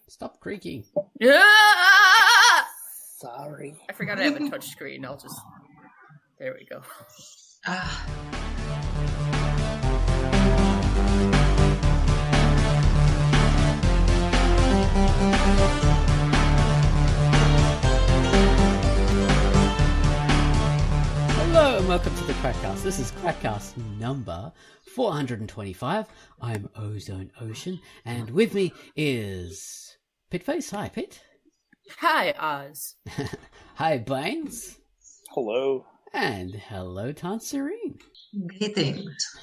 Stop creaking. Yeah! Sorry. I forgot I have a touch screen. I'll just... There we go. Hello and welcome to the QUACKCAST. This is QUACKCAST number 425. I'm Ozone Ocean, and with me is Pitface. Hi, Pit. Hi, Oz. Hi, Baines. Hello. And hello, Tanserine. Greetings.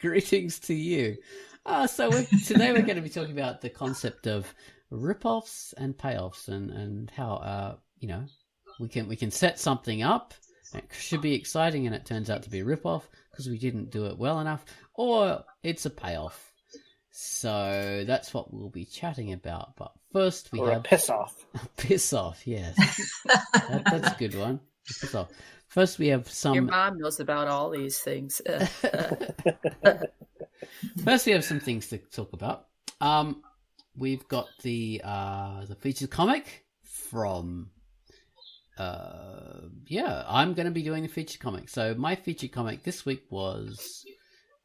Greetings to you. Today we're going to be talking about the concept of rip-offs and payoffs, and how we can set something up. It should be exciting, and it turns out to be a rip-off because we didn't do it well enough, or it's a payoff. So that's what we'll be chatting about. But first we have a piss off. Piss off, yes. That's a good one. Piss off. First we have some. Your mom knows about all these things. First we have some things to talk about. We've got the featured comic from. I'm going to be doing the featured comic. So my featured comic this week was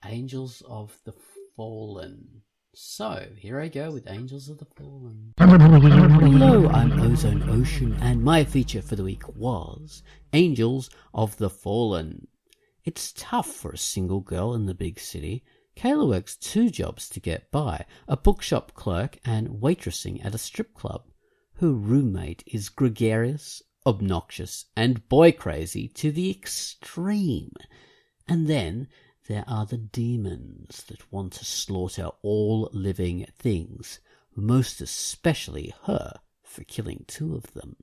Angels of the Fallen. So here I go with Angels of the Fallen. Hello, I'm Ozone Ocean, and my feature for the week was Angels of the Fallen. It's tough for a single girl in the big city. Kayla works 2 jobs to get by, a bookshop clerk and waitressing at a strip club. Her roommate is gregarious, obnoxious, and boy crazy to the extreme. And then there are the demons that want to slaughter all living things, most especially her for killing 2 of them.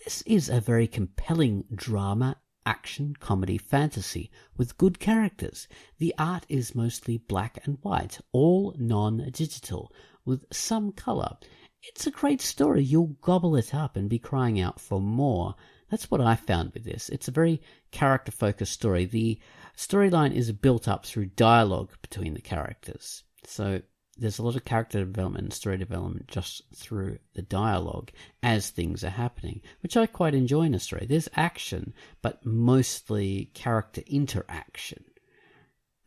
This is a very compelling drama, action, comedy, fantasy with good characters. The art is mostly black and white, all non-digital, with some colour. It's a great story. You'll gobble it up and be crying out for more. That's what I found with this. It's a very character-focused story. The storyline is built up through dialogue between the characters. So there's a lot of character development and story development just through the dialogue as things are happening, which I quite enjoy in a story. There's action, but mostly character interaction.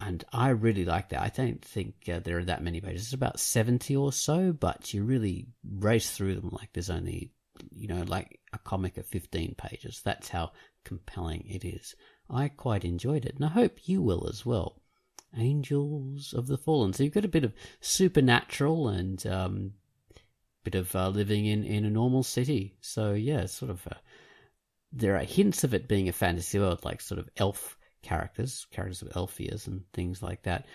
And I really like that. I don't think there are that many pages. It's about 70 or so, but you really race through them like there's only, like a comic of 15 pages. That's how compelling it is. I quite enjoyed it, and I hope you will as well. Angels of the Fallen. So you've got a bit of supernatural and bit of living in a normal city. So yeah, sort of there are hints of it being a fantasy world, like sort of elf characters with elf ears and things like that.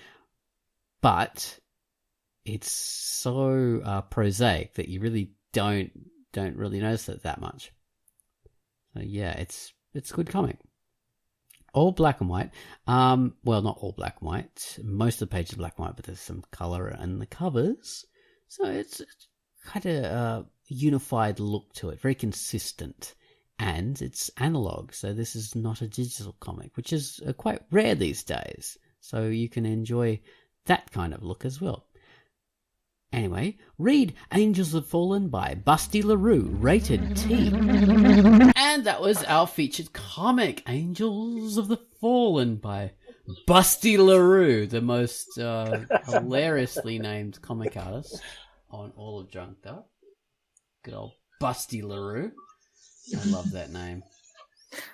But it's so prosaic that you really don't really notice it that much. So yeah, it's a good comic. All black and white. Well, not all black and white. Most of the pages are black and white, but there's some colour in the covers. So it's kind of a unified look to it, very consistent. And it's analog, so this is not a digital comic, which is quite rare these days. So you can enjoy that kind of look as well. Anyway, read Angels of Fallen by Busty LaRue, rated T. And that was our featured comic, Angels of the Fallen by Busty LaRue, the most hilariously named comic artist on all of Drunkduck. Good old Busty LaRue. I love that name.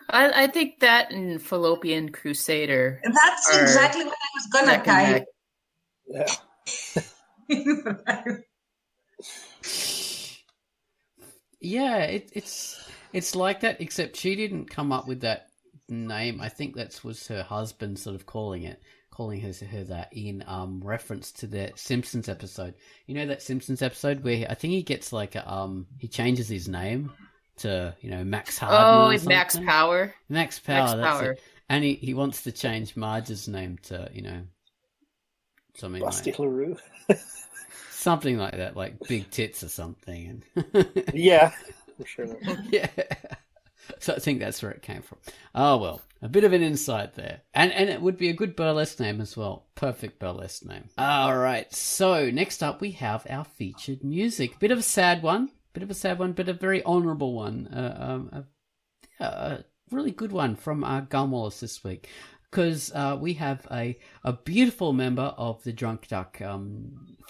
I think that and Fallopian Crusader. That's exactly what I was gonna type. Yeah, it's like that, except she didn't come up with that name. I think that was her husband sort of calling her that in reference to the Simpsons episode. You know that Simpsons episode where I think he gets like he changes his name to Max Harden. Oh, it's Max Power. Max Power. It. And he wants to change Marge's name to something Busty like LaRue. something like that, like Big Tits or something. Yeah, for sure. Yeah. So I think that's where it came from. Oh, well, a bit of an insight there. And it would be a good burlesque name as well. Perfect burlesque name. All right, so next up we have our featured music. Bit of a sad one, but a very honourable one. A really good one from Gun Wallace this week. Because we have a beautiful member of the Drunkduck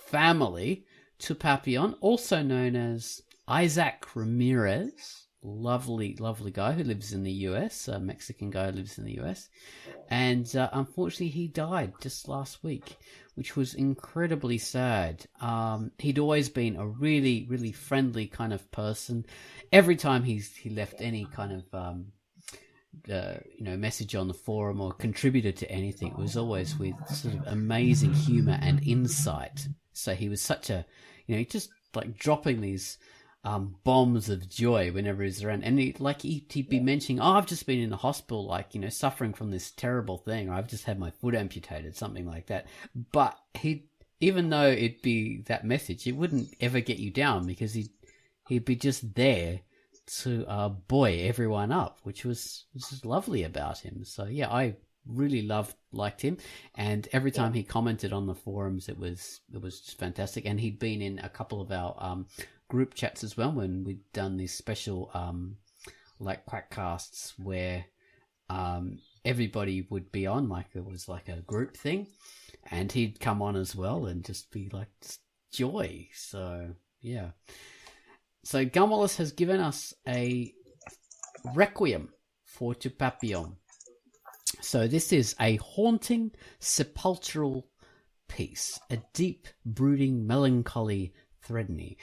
family, to Papillon, also known as Isaac Ramirez. Lovely guy who lives in the US, a Mexican guy who lives in the US. And unfortunately, he died just last week, which was incredibly sad. He'd always been a really, really friendly kind of person. Every time he left any kind of message on the forum or contributed to anything, it was always with sort of amazing humor and insight. So he was such a, just like dropping these bombs of joy whenever he's around. And he'd be mentioning, I've just been in the hospital, suffering from this terrible thing, or I've just had my foot amputated, something like that. But even though it'd be that message, it wouldn't ever get you down, because he'd be just there to buoy everyone up, which was lovely about him. So yeah, I really liked him, and every time he commented on the forums, it was just fantastic. And he'd been in a couple of our group chats as well, when we'd done these special like QUACKCASTs where everybody would be on, like it was like a group thing, and he'd come on as well and just be like just joy. So yeah. So Gun Wallace has given us a Requiem for Tu Papillon. So this is a haunting, sepulchral piece, a deep, brooding, melancholy threnody,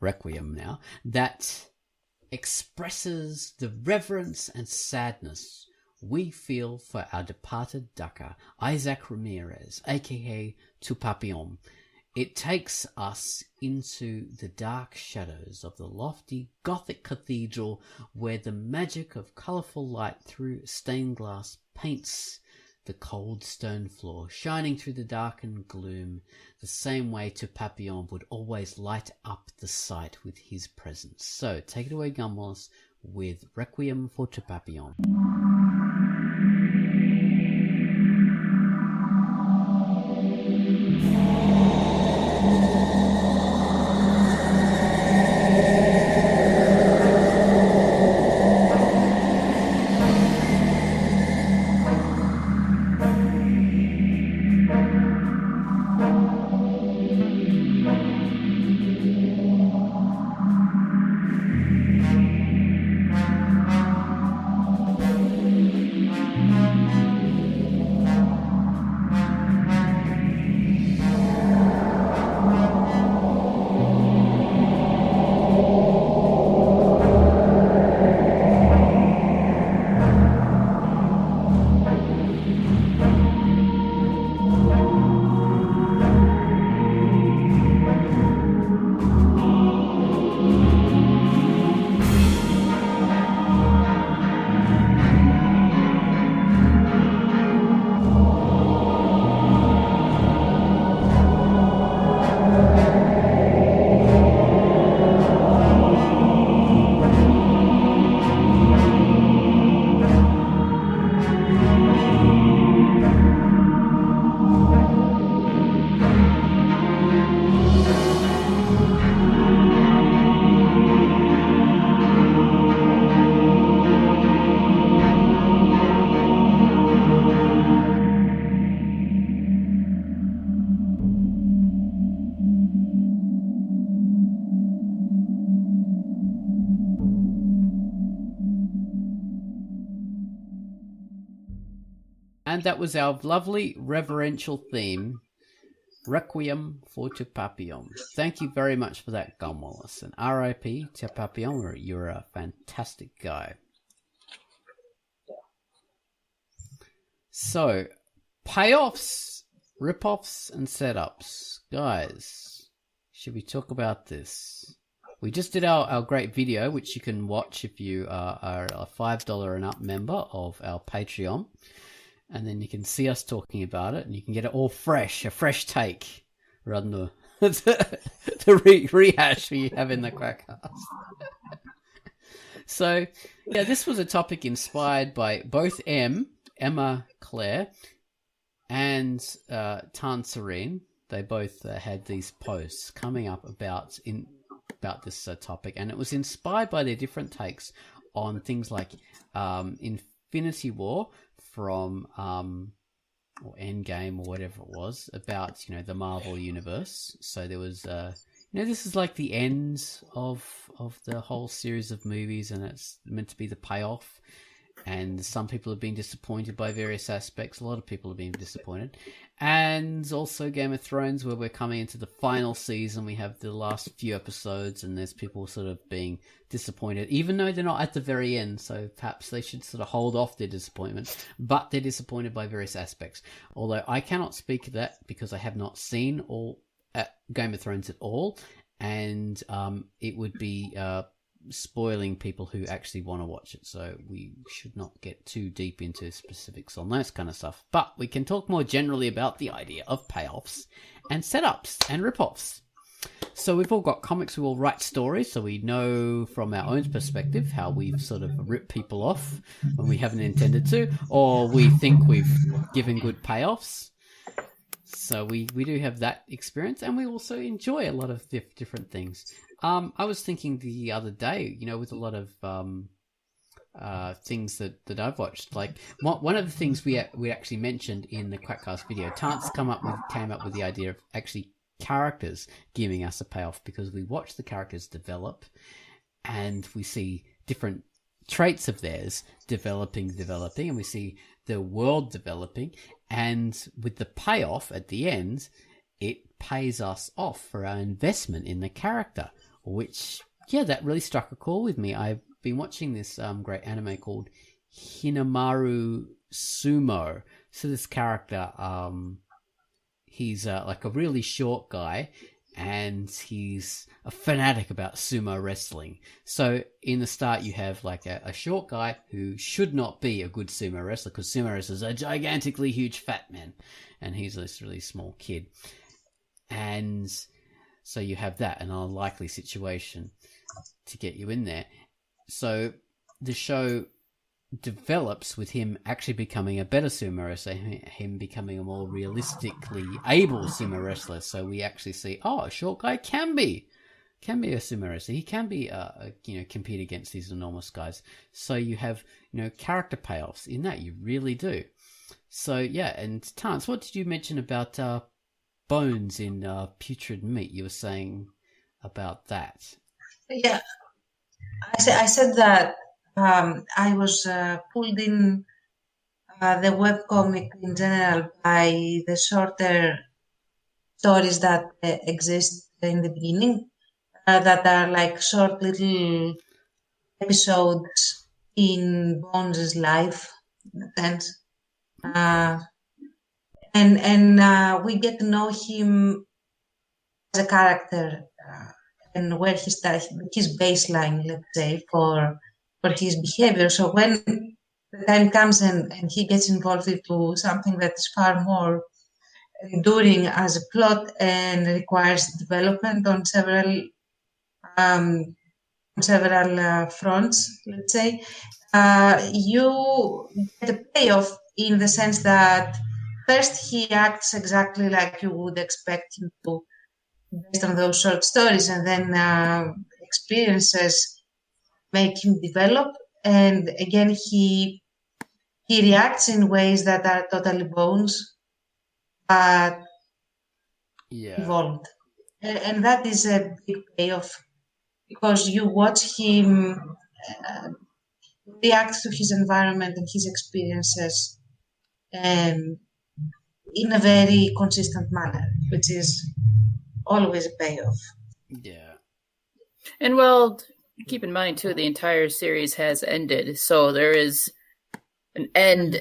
Requiem now, that expresses the reverence and sadness we feel for our departed ducker, Isaac Ramirez, aka Tu Papillon. It takes us into the dark shadows of the lofty Gothic cathedral, where the magic of colourful light through stained glass paints the cold stone floor, shining through the darkened gloom, the same way Tu Papillon would always light up the sight with his presence. So take it away, Gun Wallace, with Requiem for Tu Papillon. And that was our lovely reverential theme, Requiem for Tu Papillon. Thank you very much for that, Gun Wallace. And R.I.P. Tu Papillon, you're a fantastic guy. So, payoffs, rip-offs, and setups. Guys, should we talk about this? We just did our great video, which you can watch if you are a $5 and up member of our Patreon. And then you can see us talking about it, and you can get it all fresh, a fresh take, rather than the rehash we have in the QUACKCAST. So, yeah, this was a topic inspired by both Emma Claire, and Tanserine. They both had these posts coming up about this topic, and it was inspired by their different takes on things like Infinity War from or Endgame or whatever it was, about the Marvel universe. So there was this is like the end of the whole series of movies, and it's meant to be the payoff. And some people have been disappointed by various aspects. A lot of people have been disappointed. And also Game of Thrones, where we're coming into the final season. We have the last few episodes, and there's people sort of being disappointed, even though they're not at the very end. So perhaps they should sort of hold off their disappointment. But they're disappointed by various aspects. Although I cannot speak to that because I have not seen all Game of Thrones at all. And it would be spoiling people who actually want to watch it, so we should not get too deep into specifics on that kind of stuff. But we can talk more generally about the idea of payoffs and setups and rip-offs. So we've all got comics, we all write stories, so we know from our own perspective how we've sort of ripped people off when we haven't intended to, or we think we've given good payoffs. So we do have that experience, and we also enjoy a lot of different things. I was thinking the other day, with a lot of things that I've watched. Like one of the things we actually mentioned in the QUACKCAST video, Tance came up with the idea of actually characters giving us a payoff, because we watch the characters develop, and we see different traits of theirs developing, and we see the world developing, and with the payoff at the end, it pays us off for our investment in the character. Which, that really struck a chord with me. I've been watching this great anime called Hinamaru Sumo. So this character, he's like a really short guy, and he's a fanatic about sumo wrestling. So in the start, you have like a short guy who should not be a good sumo wrestler, because sumo wrestlers are gigantically huge fat men, and he's this really small kid. And so you have that, an unlikely situation to get you in there. So the show develops with him actually becoming a better sumo wrestler, him becoming a more realistically able sumo wrestler. So we actually see, a short guy can be a sumo wrestler. He can be, compete against these enormous guys. So you have, character payoffs in that. You really do. So, yeah, and Tance, what did you mention about bones in putrid meat? You were saying about that. Yeah, I said that I was pulled in the webcomic in general by the shorter stories that exist in the beginning, that are like short little episodes in Bones' life, in a sense. And we get to know him as a character, and where he started, his baseline, let's say, for his behavior. So when the time comes and he gets involved into something that is far more enduring as a plot and requires development on several fronts, let's say, you get a payoff in the sense that first he acts exactly like you would expect him to, based on those short stories, and then experiences make him develop. And again, he reacts in ways that are totally Bones, but evolved. And that is a big payoff, because you watch him react to his environment and his experiences in a very consistent manner, which is always a payoff. Yeah. And keep in mind too, the entire series has ended, so there is an end.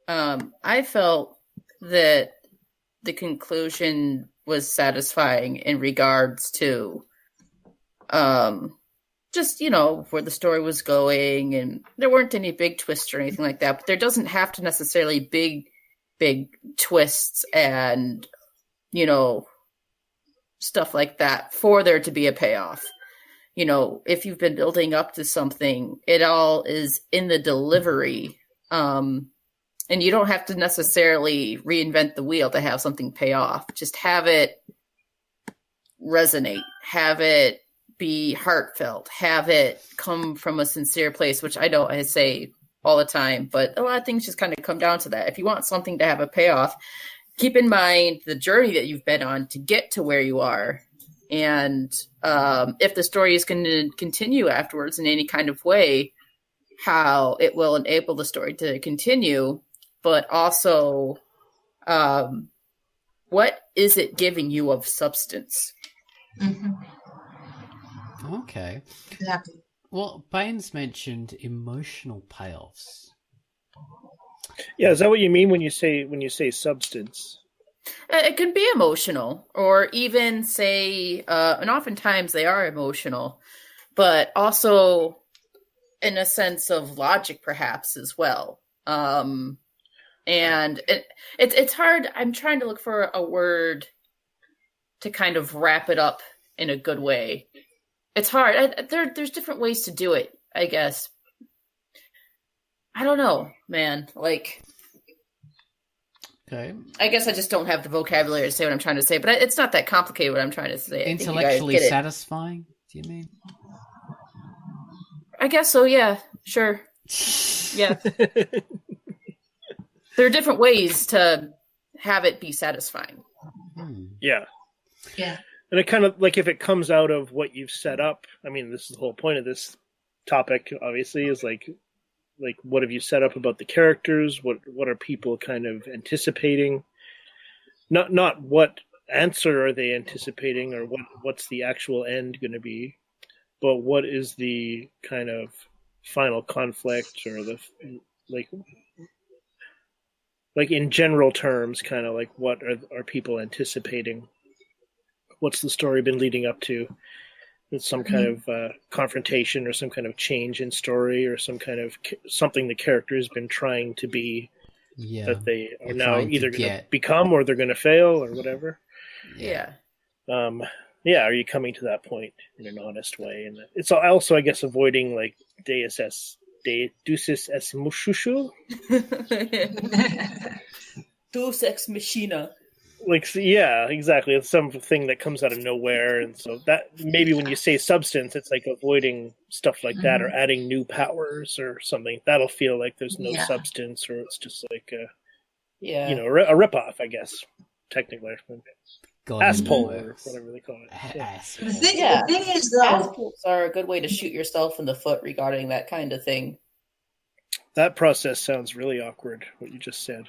I felt that the conclusion was satisfying in regards to just, where the story was going, and there weren't any big twists or anything like that, but there doesn't have to necessarily big twists and, stuff like that for there to be a payoff. if you've been building up to something, it all is in the delivery. And you don't have to necessarily reinvent the wheel to have something pay off. Just have it resonate, have it be heartfelt, have it come from a sincere place, which I know I say all the time, but a lot of things just kind of come down to that. If you want something to have a payoff, keep in mind the journey that you've been on to get to where you are. And if the story is going to continue afterwards in any kind of way, how it will enable the story to continue, but also what is it giving you of substance? Mm-hmm. Okay. Exactly. Well, Baines mentioned emotional payoffs. Yeah, is that what you mean when you say substance? It can be emotional, or even say, and oftentimes they are emotional, but also in a sense of logic, perhaps as well. And it's hard. I'm trying to look for a word to kind of wrap it up in a good way. It's hard. There's different ways to do it, I guess. I don't know, man. Like, Okay. I guess I just don't have the vocabulary to say what I'm trying to say, but it's not that complicated what I'm trying to say. Intellectually satisfying, do you mean? I guess so, yeah. Sure. Yeah. There are different ways to have it be satisfying. Yeah. Yeah. And it kind of, like, if it comes out of what you've set up, I mean, this is the whole point of this topic, obviously, is like what have you set up about the characters? What are people kind of anticipating? Not what answer are they anticipating, or what's the actual end going to be, but what is the kind of final conflict, or the like in general terms, kind of like what are people anticipating? What's the story been leading up to? It's some kind of confrontation, or some kind of change in story, or some kind of something the character has been trying to be, that they are now either going to become, or they're going to fail, or whatever. Yeah. Are you coming to that point in an honest way? And it's also, I guess, avoiding like Deus es Mushushu. Deus ex machina. Like, yeah, exactly. It's something that comes out of nowhere, and so that maybe when you say substance, it's like avoiding stuff like that, or adding new powers or something. That'll feel like there's no substance, or it's just like a ripoff, I guess, technically. Asspole, or whatever they call it. The thing is, though, asspoles are a good way to shoot yourself in the foot regarding that kind of thing. That process sounds really awkward, what you just said.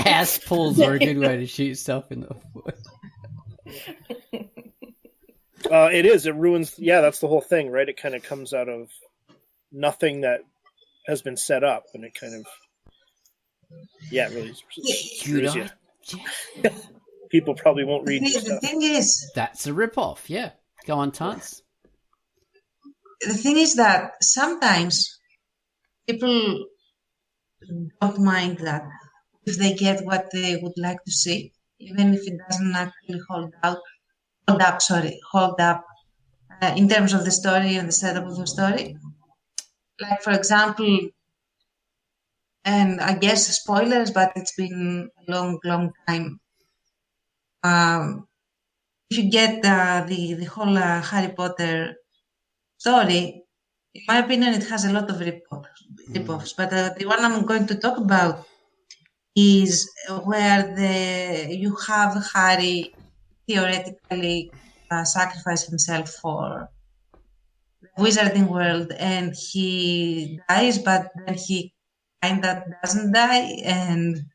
Ass pulls are a good way to shoot yourself in the foot. It is. It ruins. Yeah, that's the whole thing, right? It kind of comes out of nothing that has been set up, and it kind of, really screws you. People probably won't read your stuff. The thing is, that's a ripoff. Yeah, go on, Tance. The thing is that sometimes people don't mind that if they get what they would like to see, even if it doesn't actually hold up in terms of the story and the setup of the story. Like, for example, and I guess spoilers, but it's been a long time. If you get the whole Harry Potter story, in my opinion, it has a lot of rip-offs. But the one I'm going to talk about is where you have Harry theoretically sacrifice himself for the wizarding world, and he dies, but then he kind of doesn't die, and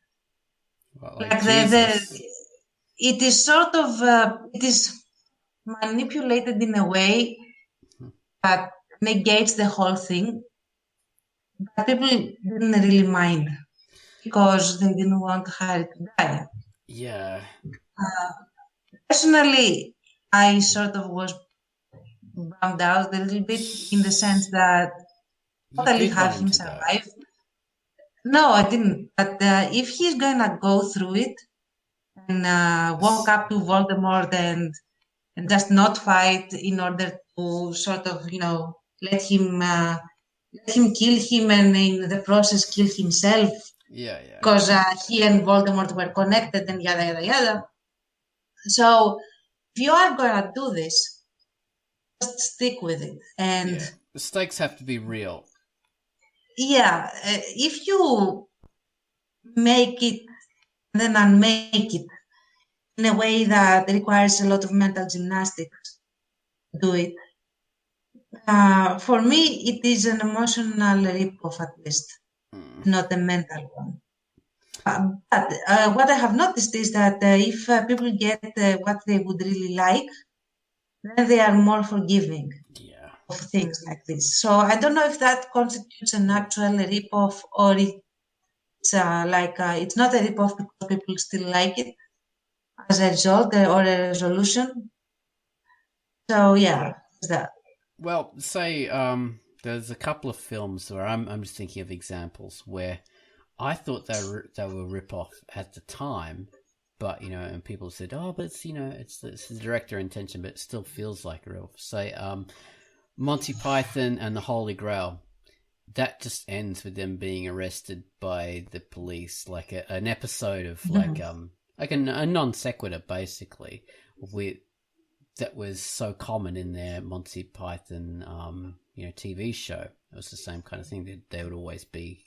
it is sort of it is manipulated in a way that negates the whole thing, but people didn't really mind because they didn't want Harry to die. Yeah. Personally, I sort of was bummed out a little bit in the sense that totally have him survive. No, I didn't. But if he's gonna go through it and walk up to Voldemort and and just not fight in order to sort of, let him kill him and in the process kill himself. Yeah. Because he and Voldemort were connected and yada, yada, yada. So if you are going to do this, just stick with it. And the stakes have to be real. Yeah, if you make it and then unmake it in a way that requires a lot of mental gymnastics, do it. For me, it is an emotional rip-off at least, not a mental one. But what I have noticed is that if people get what they would really like, then they are more forgiving of things like this. So I don't know if that constitutes an actual rip-off or it's it's not a rip-off because people still like it as a result or a resolution. So that. Well, say there's a couple of films where I'm just thinking of examples where I thought they were rip-off at the time, but and people said, oh, but it's the director intention, but it still feels like a rip-off. Say Monty Python and the Holy Grail. That just ends with them being arrested by the police, like an episode of like a non sequitur basically, that was so common in their Monty Python TV show. It was the same kind of thing. They would always be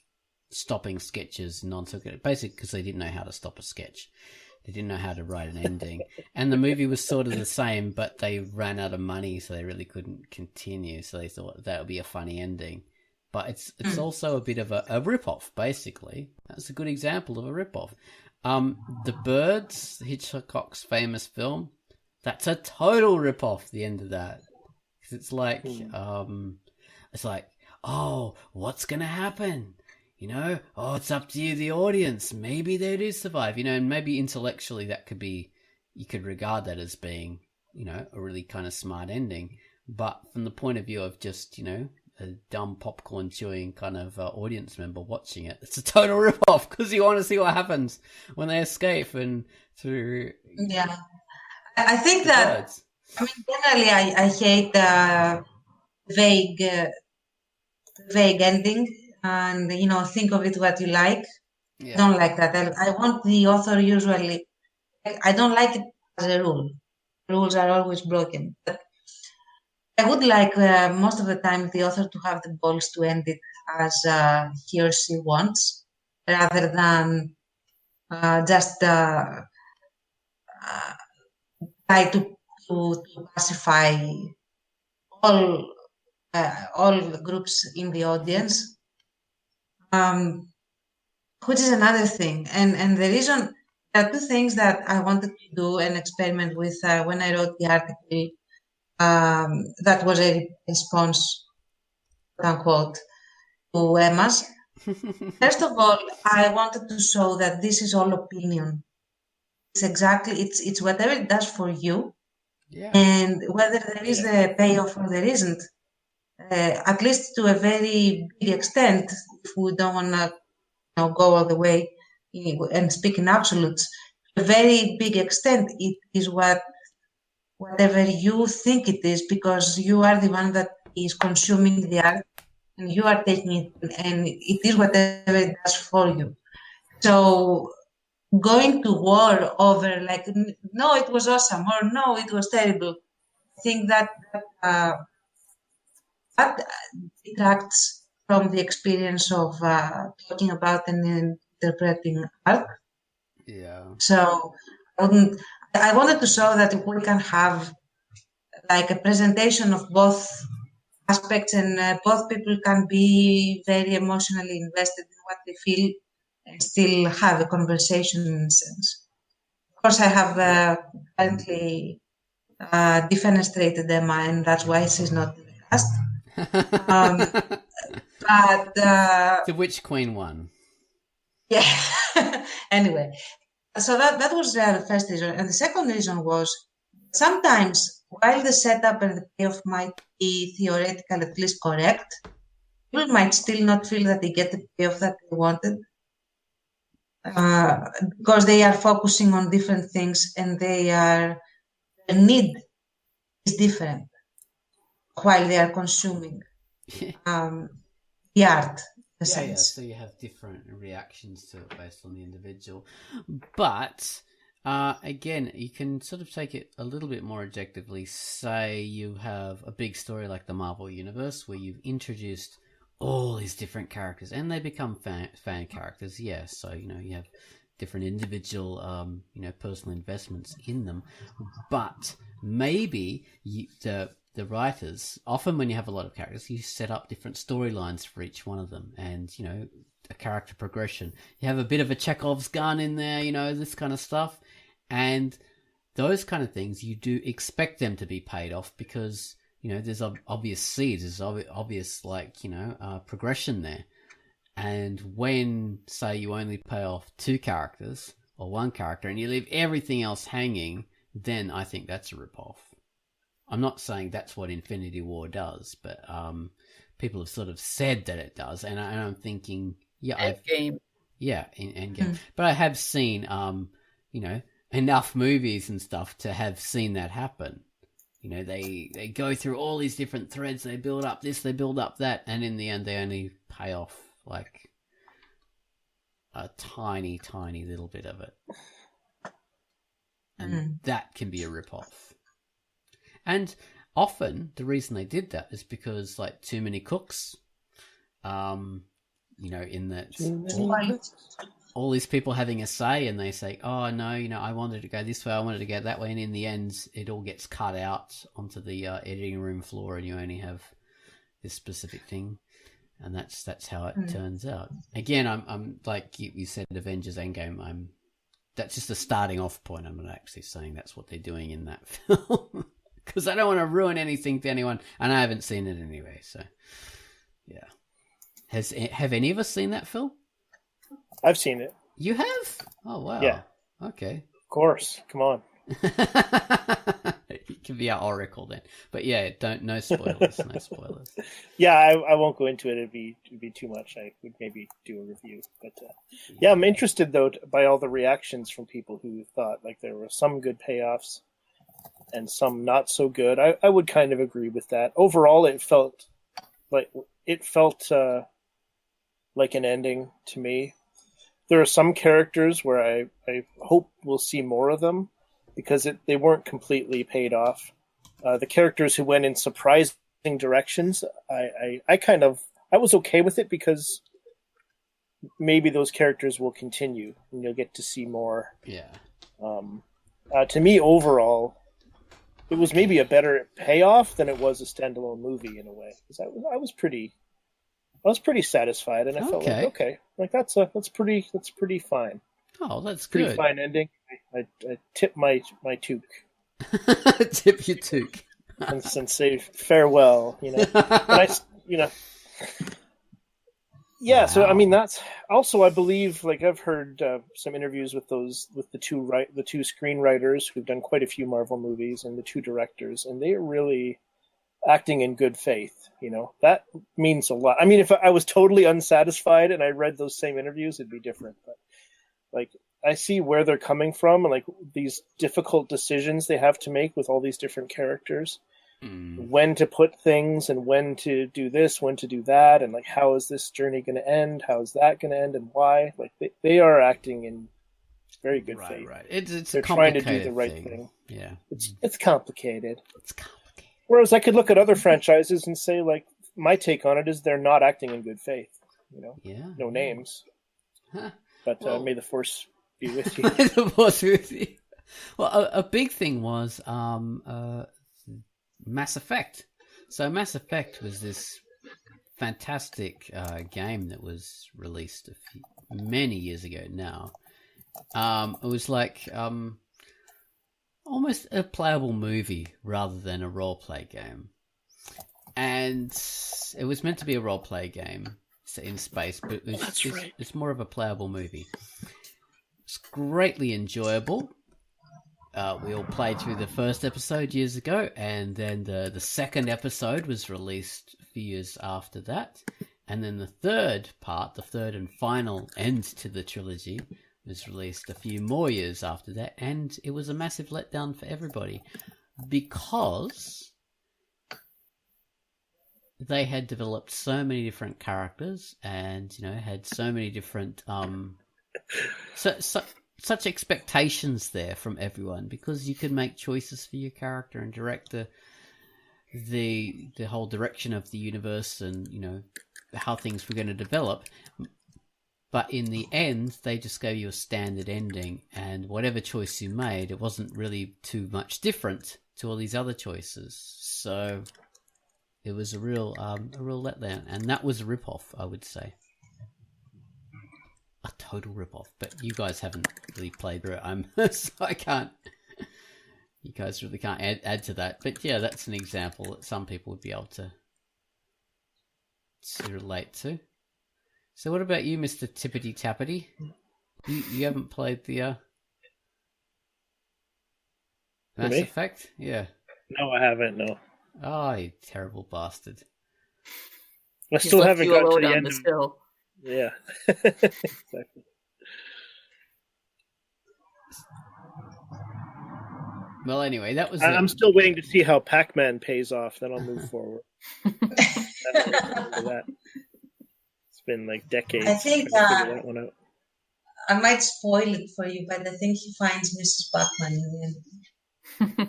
stopping sketches non sequitur, basically because they didn't know how to stop a sketch. They didn't know how to write an ending, and the movie was sort of the same, but they ran out of money, so they really couldn't continue. So they thought that would be a funny ending. But it's also a bit of a rip-off, basically. That's a good example of a rip-off. The Birds, Hitchcock's famous film, that's a total rip-off, the end of that. Because it's like, oh, what's going to happen? Oh, it's up to you, the audience. Maybe they do survive, and maybe intellectually that could be, you could regard that as being, a really kind of smart ending. But from the point of view of just, a dumb popcorn chewing kind of audience member watching it, it's a total rip-off because you want to see what happens when they escape and through. Yeah, I think that birds. I mean, generally, I hate vague ending, and think of it what you like. I don't like that. I want the author usually. I don't like it as a rule. Rules are always broken. But I would like most of the time the author to have the balls to end it as he or she wants, rather than just try to pacify all groups in the audience, which is another thing. And the reason, there are two things that I wanted to do an experiment with when I wrote the article. That was a response, quote unquote, to Emma's. First of all, I wanted to show that this is all opinion. It's whatever it does for you, and whether there is the payoff or there isn't. At least to a very big extent, if we don't want to go all the way and speak in absolutes, to a very big extent, it is whatever you think it is, because you are the one that is consuming the art and you are taking it, and it is whatever it does for you. So going to war over like, no, it was awesome, or no, it was terrible, I think that detracts from the experience of talking about and interpreting art. Yeah. So I wanted to show that we can have like a presentation of both aspects, and both people can be very emotionally invested in what they feel and still have a conversation in a sense. Of course, I have currently defenestrated Emma, and that's why she's not in the cast. But the Witch Queen one. Yeah. Anyway, so that was the first reason, and the second reason was sometimes while the setup and the payoff might be theoretical, at least correct, people might still not feel that they get the payoff that they wanted, because they are focusing on different things, and they need is different while they are consuming the art, the sense. So you have different reactions to it based on the individual. But again, you can sort of take it a little bit more objectively. Say you have a big story like the Marvel Universe where you've introduced all these different characters and they become fan characters. Yes, so you have different individual personal investments in them, but maybe the writers, often when you have a lot of characters, you set up different storylines for each one of them and, a character progression. You have a bit of a Chekhov's gun in there, this kind of stuff. And those kind of things, you do expect them to be paid off because, there's obvious seeds, there's obvious, progression there. And when, say, you only pay off 2 characters or 1 character and you leave everything else hanging, then I think that's a ripoff. I'm not saying that's what Infinity War does, but people have sort of said that it does, and I'm thinking, Endgame. In Endgame. But I have seen, enough movies and stuff to have seen that happen. They go through all these different threads, they build up this, they build up that, and in the end they only pay off like a tiny, tiny little bit of it. And that can be a ripoff. And often the reason they did that is because too many cooks, in that all these people having a say and they say, oh no, I wanted to go this way, I wanted to go that way. And in the end, it all gets cut out onto the editing room floor and you only have this specific thing. And that's how it turns out. Again, I'm like you said, Avengers Endgame, that's just a starting off point. I'm not actually saying that's what they're doing in that film. Because I don't want to ruin anything to anyone, and I haven't seen it anyway. So, yeah. Have any of us seen that film? I've seen it. You have? Oh wow. Yeah. Okay. Of course. Come on. It can be our oracle then. But yeah, no spoilers. No spoilers. Yeah, I won't go into it. It'd be too much. I would maybe do a review. But yeah, I'm interested though by all the reactions from people who thought like there were some good payoffs and some not so good. I would kind of agree with that. Overall, it felt like an ending to me. There are some characters where I hope we'll see more of them because they weren't completely paid off. The characters who went in surprising directions, I was okay with it because maybe those characters will continue and you'll get to see more. Yeah. To me, overall, it was maybe a better payoff than it was a standalone movie in a way. Because I was pretty satisfied, and I felt like okay, like that's pretty fine. Oh, that's pretty good. Fine ending. I tip my toque. Tip your toque. and say farewell. Yeah, so I mean that's also I believe like I've heard some interviews with the two screenwriters who've done quite a few Marvel movies and the 2 directors, and they are really acting in good faith. That means a lot. I mean, if I was totally unsatisfied and I read those same interviews, it'd be different. But like I see where they're coming from and like these difficult decisions they have to make with all these different characters. When to put things and when to do this, when to do that, and like how is this journey going to end? How is that going to end, and why? Like they are acting in very good faith. Right. They're trying to do the right thing. Yeah. It's complicated. It's complicated. Whereas I could look at other franchises and say like my take on it is they're not acting in good faith. Yeah. No names. Huh. But may the force be with you. May the force be with you. Well, a big thing was Mass Effect. So Mass Effect was this fantastic game that was released many years ago now. It was like almost a playable movie rather than a role-play game. And it was meant to be a role-play game in space, but it's more of a playable movie. It's greatly enjoyable. We all played through the first episode years ago, and then the second episode was released a few years after that. And then the third and final end to the trilogy was released a few more years after that, and it was a massive letdown for everybody. because they had developed so many different characters and, had so many different such expectations there from everyone, because you could make choices for your character and direct the whole direction of the universe and, how things were going to develop. But in the end, they just gave you a standard ending, and whatever choice you made, it wasn't really too much different to all these other choices. So it was a real letdown, and that was a rip-off, I would say. A total rip-off. But you guys haven't really played through it, so I can't. You guys really can't add to that. But yeah, that's an example that some people would be able to relate to. So what about you, Mr. Tippity Tappity? You haven't played the Mass Effect? Yeah. No, I haven't, no. Oh, you terrible bastard. I still haven't got to the end of... hill. Yeah. Exactly. Well, anyway, that was... I'm still waiting to see how Pac-Man pays off, then I'll move forward. That. It's been like decades. I think trying to figure that one out. I might spoil it for you, but I think he finds Mrs. Pac-Man in the end.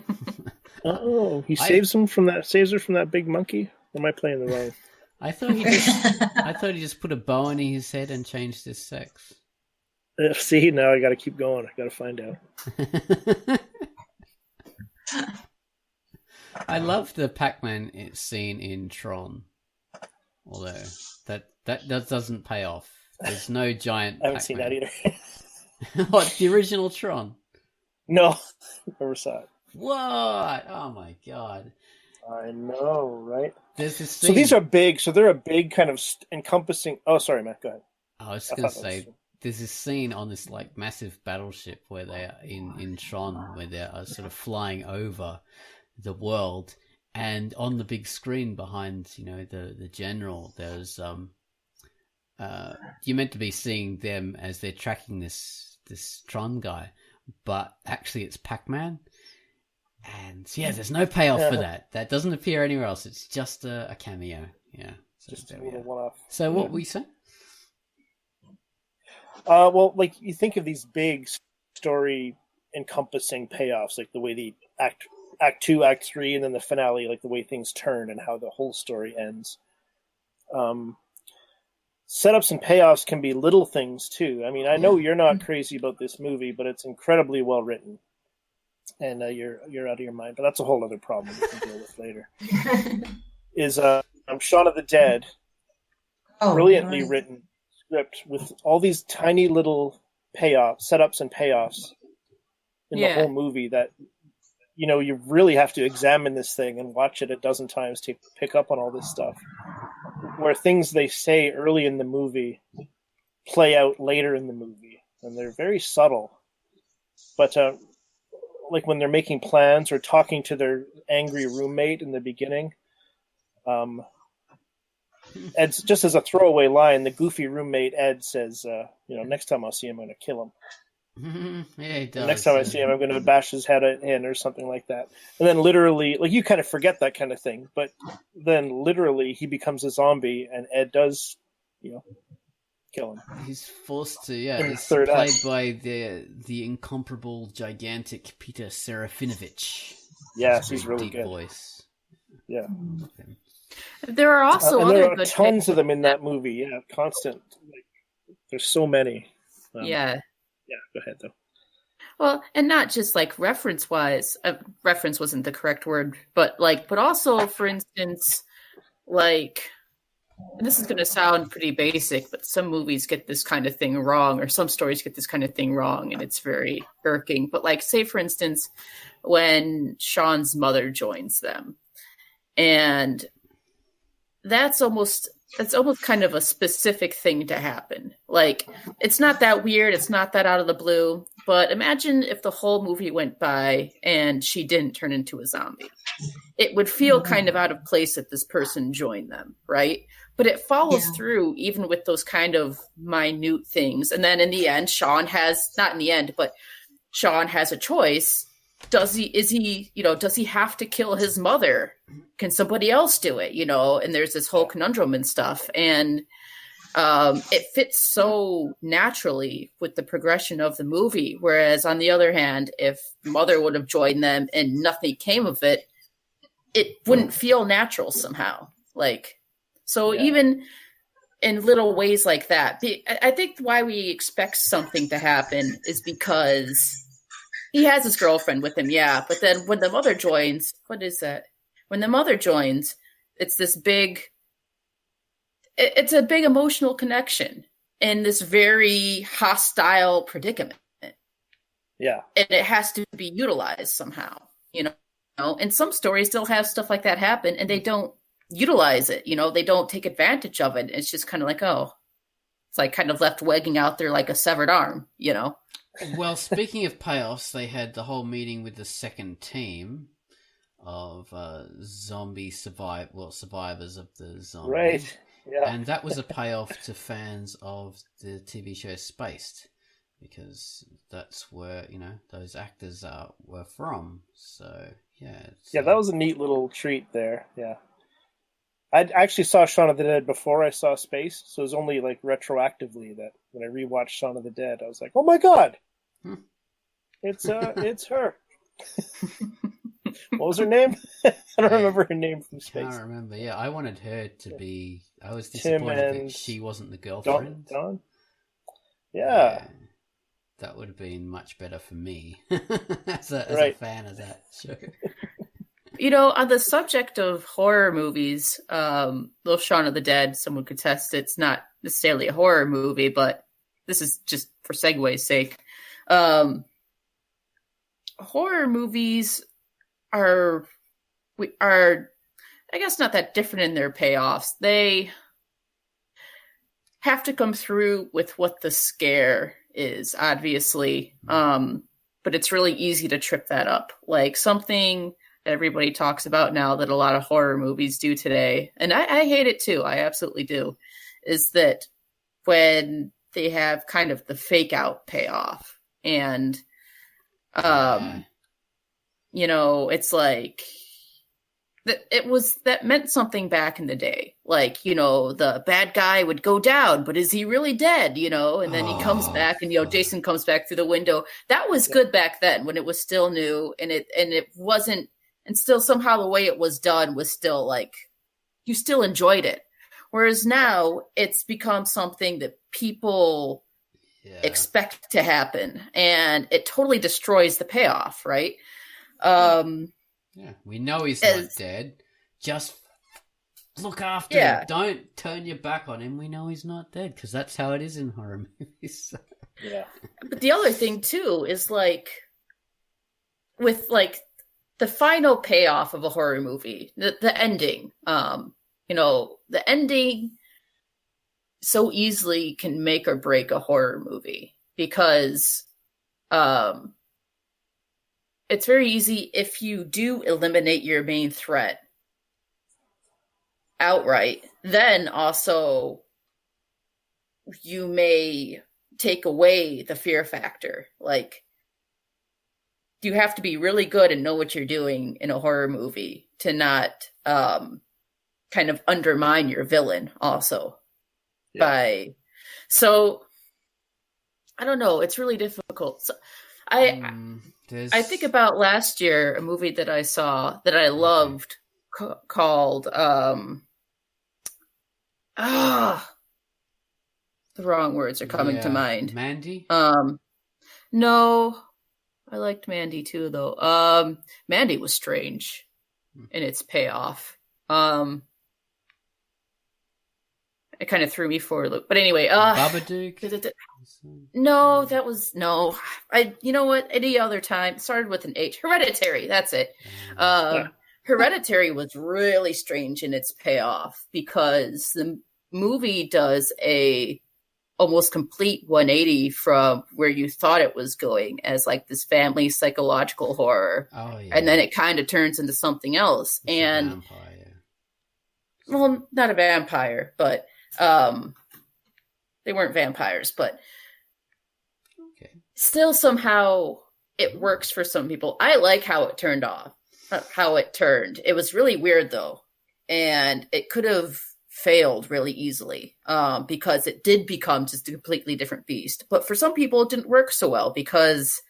Oh, he saves her from that big monkey? Or am I playing the wrong? I thought he just put a bow in his head and changed his sex. See, now I got to keep going. I got to find out. I love the Pac-Man scene in Tron, although that doesn't pay off. There's no giant. I haven't seen that either. What, the original Tron? No, never saw it. What? Oh my god! I know, right? There's this scene... So these are big. So they're a big kind of encompassing. Oh, sorry, Matt. Go ahead. I was going to say, there's this scene on this like massive battleship where they are in Tron, where they are sort of flying over the world, and on the big screen behind, the general, there's you're meant to be seeing them as they're tracking this Tron guy, but actually it's Pac-Man. And yeah, there's no payoff for that. That doesn't appear anywhere else. It's just a cameo. Yeah, just a little one-off. So what were you saying? Well, like you think of these big story encompassing payoffs, like the way the act 2, act 3, and then the finale, like the way things turn and how the whole story ends. Setups and payoffs can be little things too. I mean, I know you're not crazy about this movie, but it's incredibly well written, and you're out of your mind. But that's a whole other problem we can deal with later. Is Shaun of the Dead, brilliantly written script with all these tiny little setups and payoffs in the whole movie that you really have to examine this thing and watch it a dozen times to pick up on all this stuff, where things they say early in the movie play out later in the movie, and they're very subtle. But like when they're making plans or talking to their angry roommate in the beginning, Ed's just as a throwaway line, the goofy roommate Ed says, next time I'll see him, I'm going to kill him. Yeah, he does. Next time I see him, I'm going to bash his head in or something like that. And then literally, like you kind of forget that kind of thing, but then literally he becomes a zombie and Ed does, kill him. He's forced to, he's played by the incomparable, gigantic Peter Serafinovich. Yes, he's really deep good. Voice. Yeah. Okay. There are also and other there are good tons of them in that movie. Yeah, constant. There's so many. Yeah, go ahead though. Well, and not just like reference-wise. Reference wasn't the correct word, but also, for instance, and this is going to sound pretty basic, but some movies get this kind of thing wrong, or some stories get this kind of thing wrong, and it's very irking. But say, for instance, when Sean's mother joins them, and that's almost kind of a specific thing to happen. It's not that weird. It's not that out of the blue. But imagine if the whole movie went by and she didn't turn into a zombie. It would feel kind of out of place if this person joined them, right? But it follows through even with those kind of minute things. And then in the end, Sean has a choice does he have to kill his mother? Can somebody else do it? And there's this whole conundrum and stuff. And it fits so naturally with the progression of the movie. Whereas on the other hand, if mother would have joined them and nothing came of it, it wouldn't feel natural somehow. Even in little ways like that, I think why we expect something to happen is because he has his girlfriend with him, yeah. But then when the mother joins, what is that? When the mother joins, it's this it's a big emotional connection in this very hostile predicament. Yeah. And it has to be utilized somehow, And some stories still have stuff like that happen and they don't utilize it, they don't take advantage of it. It's just kind of like, it's like kind of left wagging out there like a severed arm, Well, speaking of payoffs, they had the whole meeting with the second team of survivors of the zombies. Right. Yeah. And that was a payoff to fans of the TV show Spaced, because that's where, those actors were from. So, yeah. Yeah, that was a neat little treat there. Yeah. I actually saw Shaun of the Dead before I saw Space, so it was only like retroactively that when I rewatched Shaun of the Dead, I was like, "Oh my god, it's her." What was her name? I don't remember her name from Space. I can't remember. Yeah, I wanted her to be. I was disappointed that she wasn't the girlfriend. Dawn? Yeah, that would have been much better for me as a fan of that show. On the subject of horror movies, Little Shaun of the Dead, someone could test it's not necessarily a horror movie, but this is just for segue's sake. Horror movies are, I guess, not that different in their payoffs. They have to come through with what the scare is, obviously. But it's really easy to trip that up. Like something that everybody talks about now that a lot of horror movies do today, and I hate it too, I absolutely do, is that when they have kind of the fake out payoff. And, it's like that meant something back in the day. Like, the bad guy would go down, but is he really dead? And then he comes back and, Jason comes back through the window. That was good back then when it was still new and it wasn't, and still somehow the way it was done was still like, you still enjoyed it. Whereas now it's become something that people expect to happen and it totally destroys the payoff, right? We know he's not dead. Just look after him. Don't turn your back on him. We know he's not dead because that's how it is in horror movies. Yeah. But the other thing too is like with like the final payoff of a horror movie, the ending, the ending so easily can make or break a horror movie because it's very easy if you do eliminate your main threat outright, then also you may take away the fear factor. Like, you have to be really good and know what you're doing in a horror movie to not kind of undermine your villain also. So I don't know, it's really difficult. So I think about last year, a movie that I saw that I loved called the wrong words are coming to mind. Mandy? No. I liked Mandy too, though. Mandy was strange in its payoff. It kind of threw me for a loop. But anyway, Babadook? No, that was no. You know what? Any other time. It started with an H. Hereditary. That's it. Hereditary was really strange in its payoff because the movie does a almost complete 180 from where you thought it was going as like this family psychological horror. Oh, yeah. And then it kind of turns into something else. It's and a vampire. Well, not a vampire, but they weren't vampires, but still somehow it works for some people. I like how it turned off, how it turned. It was really weird though. And it could have failed really easily because it did become just a completely different beast. But for some people, it didn't work so well because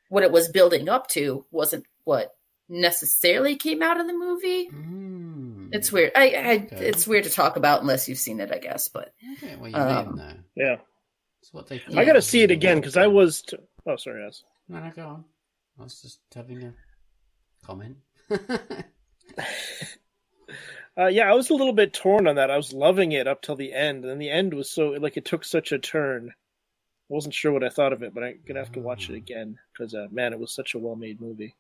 what it was building up to wasn't what necessarily came out of the movie. It's weird. Okay. It's weird to talk about unless you've seen it, I guess. But Okay, well, you didn't know. Yeah. It's what they I got to see it again because I was... Oh, sorry, yes. No, go on. I was just having a comment. Yeah, I was a little bit torn on that. I was loving it up till the end, and then the end was so like it took such a turn. I wasn't sure what I thought of it, but I'm gonna have to watch it again because man, it was such a well-made movie.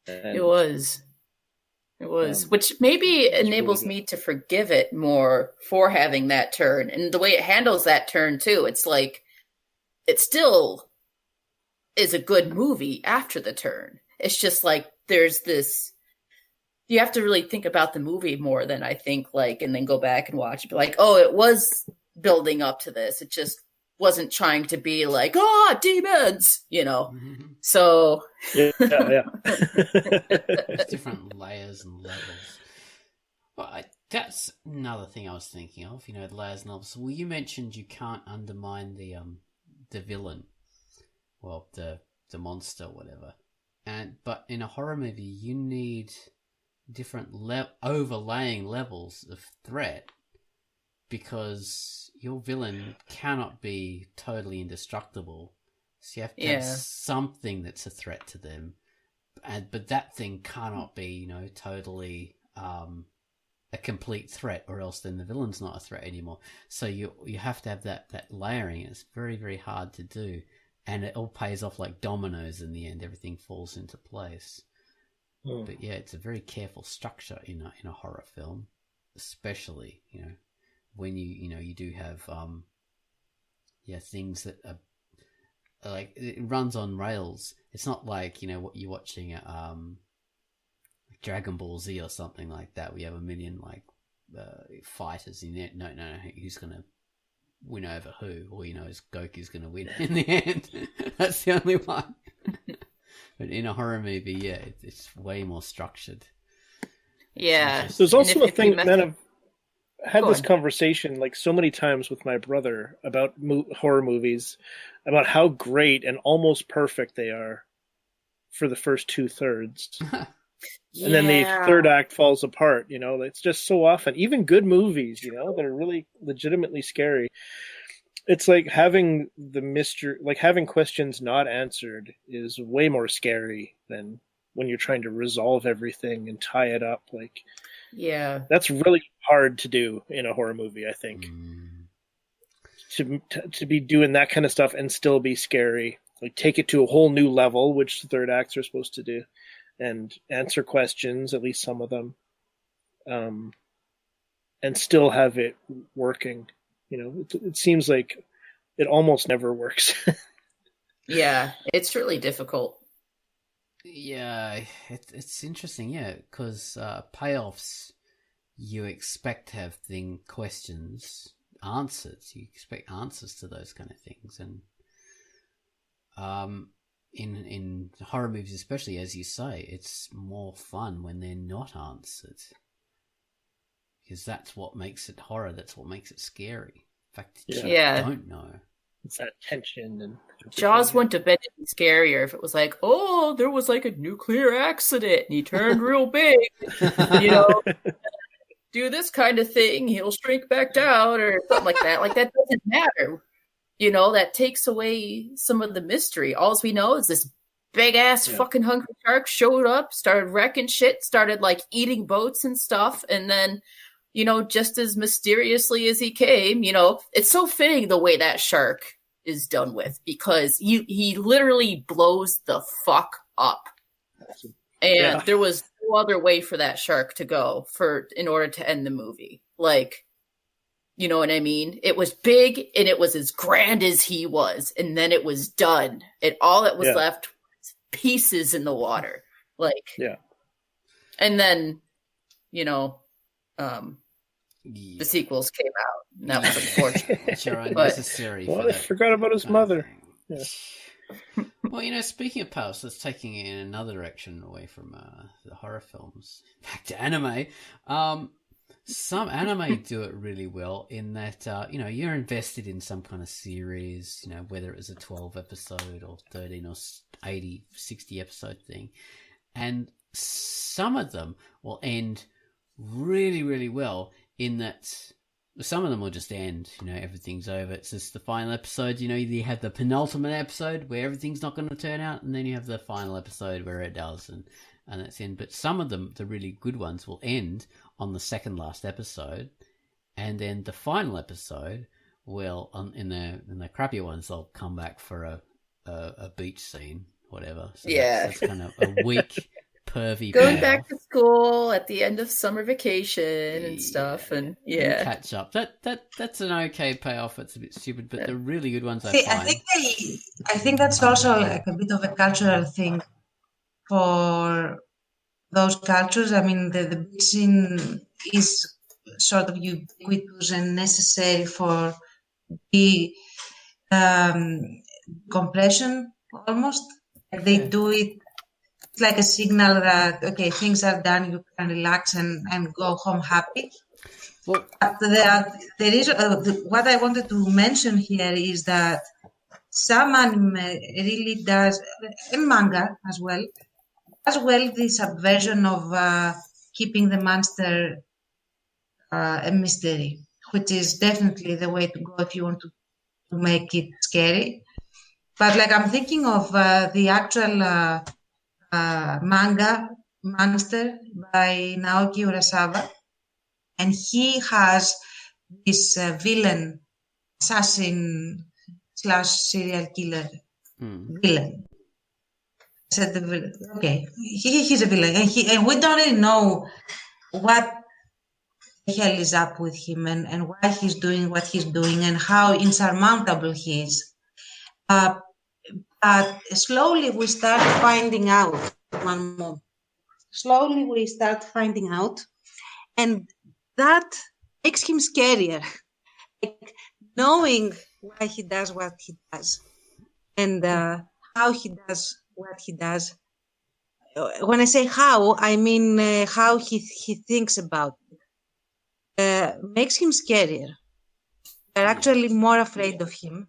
And, it was, which maybe enables really me to forgive it more for having that turn and the way it handles that turn too. It's like it still is a good movie after the turn. It's just like there's this. You have to really think about the movie more than I think, like, and then go back and watch it. Be like, oh, it was building up to this. It just wasn't trying to be like, oh, demons, you know. So yeah. There's different layers and levels. Well, that's another thing I was thinking of. You know, layers and levels. Well, you mentioned you can't undermine the villain, well, the monster, whatever. But in a horror movie, you need different overlaying levels of threat because your villain cannot be totally indestructible. So you have to have something that's a threat to them, but that thing cannot be, you know, totally a complete threat, or else then the villain's not a threat anymore. So you have to have that layering. It's very, very hard to do, and it all pays off like dominoes in the end. Everything falls into place. But yeah, it's a very careful structure in a horror film, especially, you know, when you do have things that are like, it runs on rails. It's not like, you know, what you're watching Dragon Ball Z or something like that. We have a million like fighters in it. No, who's gonna win over who? All you know is Goku's gonna win in the end. That's the only one. But in a horror movie, yeah, it's way more structured. Yeah. There's also a thing, man, I've had this conversation like so many times with my brother about horror movies, about how great and almost perfect they are for the first 2/3. And then the third act falls apart, you know. It's just so often, even good movies, you know, that are really legitimately scary. It's like having the mystery, like having questions not answered is way more scary than when you're trying to resolve everything and tie it up. Like, yeah, that's really hard to do in a horror movie, I think. To be doing that kind of stuff and still be scary, like take it to a whole new level, which the third acts are supposed to do, and answer questions, at least some of them, and still have it working. You know, it seems like it almost never works. Yeah, it's really difficult. Yeah, it's interesting, yeah, because payoffs, you expect to have questions answered. You expect answers to those kind of things, and in horror movies, especially, as you say, it's more fun when they're not answered, because that's what makes it horror. That's what makes it scary. In fact, you don't know. It's that tension and Jaws wouldn't have been any scarier if it was like, oh, there was like a nuclear accident and he turned real big. You know, do this kind of thing, he'll shrink back down or something like that. Like, that doesn't matter. You know, that takes away some of the mystery. All we know is this big ass fucking hungry shark showed up, started wrecking shit, started like eating boats and stuff, and then, you know, just as mysteriously as he came, you know, it's so fitting the way that shark is done with, because he literally blows the fuck up. And there was no other way for that shark to go in order to end the movie. Like, you know what I mean? It was big and it was as grand as he was, and then it was done. And all that was left was pieces in the water. Like, and then, you know, the sequels came out, and that was unfortunate. Which are unnecessary. Well, I forgot about his mother. Yeah. Well, speaking of payoffs, that's taking it in another direction away from the horror films. Back to anime. Some anime do it really well in that, you're invested in some kind of series, whether it was a 12 episode or 13 or 80, 60 episode thing. And some of them will end really, really well in that some of them will just end, everything's over. It's just the final episode, you have the penultimate episode where everything's not going to turn out, and then you have the final episode where it does, and that's in. But some of them, the really good ones, will end on the second last episode, and then the final episode will, in the crappier ones, they'll come back for a beach scene, whatever. So that's kind of a weak, pervy going payoff. back to school at the end of summer vacation and stuff, and And catch up. That's an okay payoff. It's a bit stupid, but the really good ones See, find. I think that's also like a bit of a cultural thing for those cultures. I mean, the beach scene is sort of ubiquitous and necessary for the compression almost. Like they do it. It's like a signal that, okay, things are done, you can relax and go home happy. Well, But there is what I wanted to mention here is that some anime really does, and manga as well the subversion of keeping the monster a mystery, which is definitely the way to go if you want to make it scary. But like I'm thinking of the actual manga Monster by Naoki Urasawa, and he has this villain, assassin / serial killer villain. I said the villain. Okay, he's a villain, and we don't really know what the hell is up with him and why he's doing what he's doing and how insurmountable he is. But slowly we start finding out. One more. Slowly we start finding out, and that makes him scarier. Like knowing why he does what he does, and how he does what he does. When I say how, I mean how he thinks about it. Makes him scarier. We're actually more afraid of him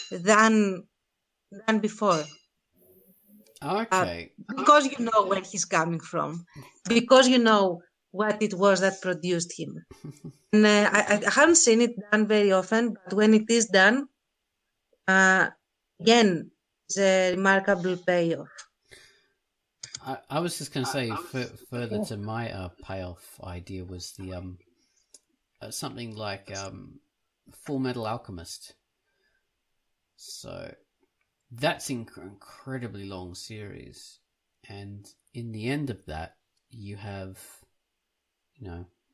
than before. Okay. Because you know where he's coming from. Because you know what it was that produced him. And I haven't seen it done very often, but when it is done, again, it's a remarkable payoff. I was just going to say, further to my payoff idea was the something like Full Metal Alchemist. So that's an incredibly long series, and in the end of that, you have,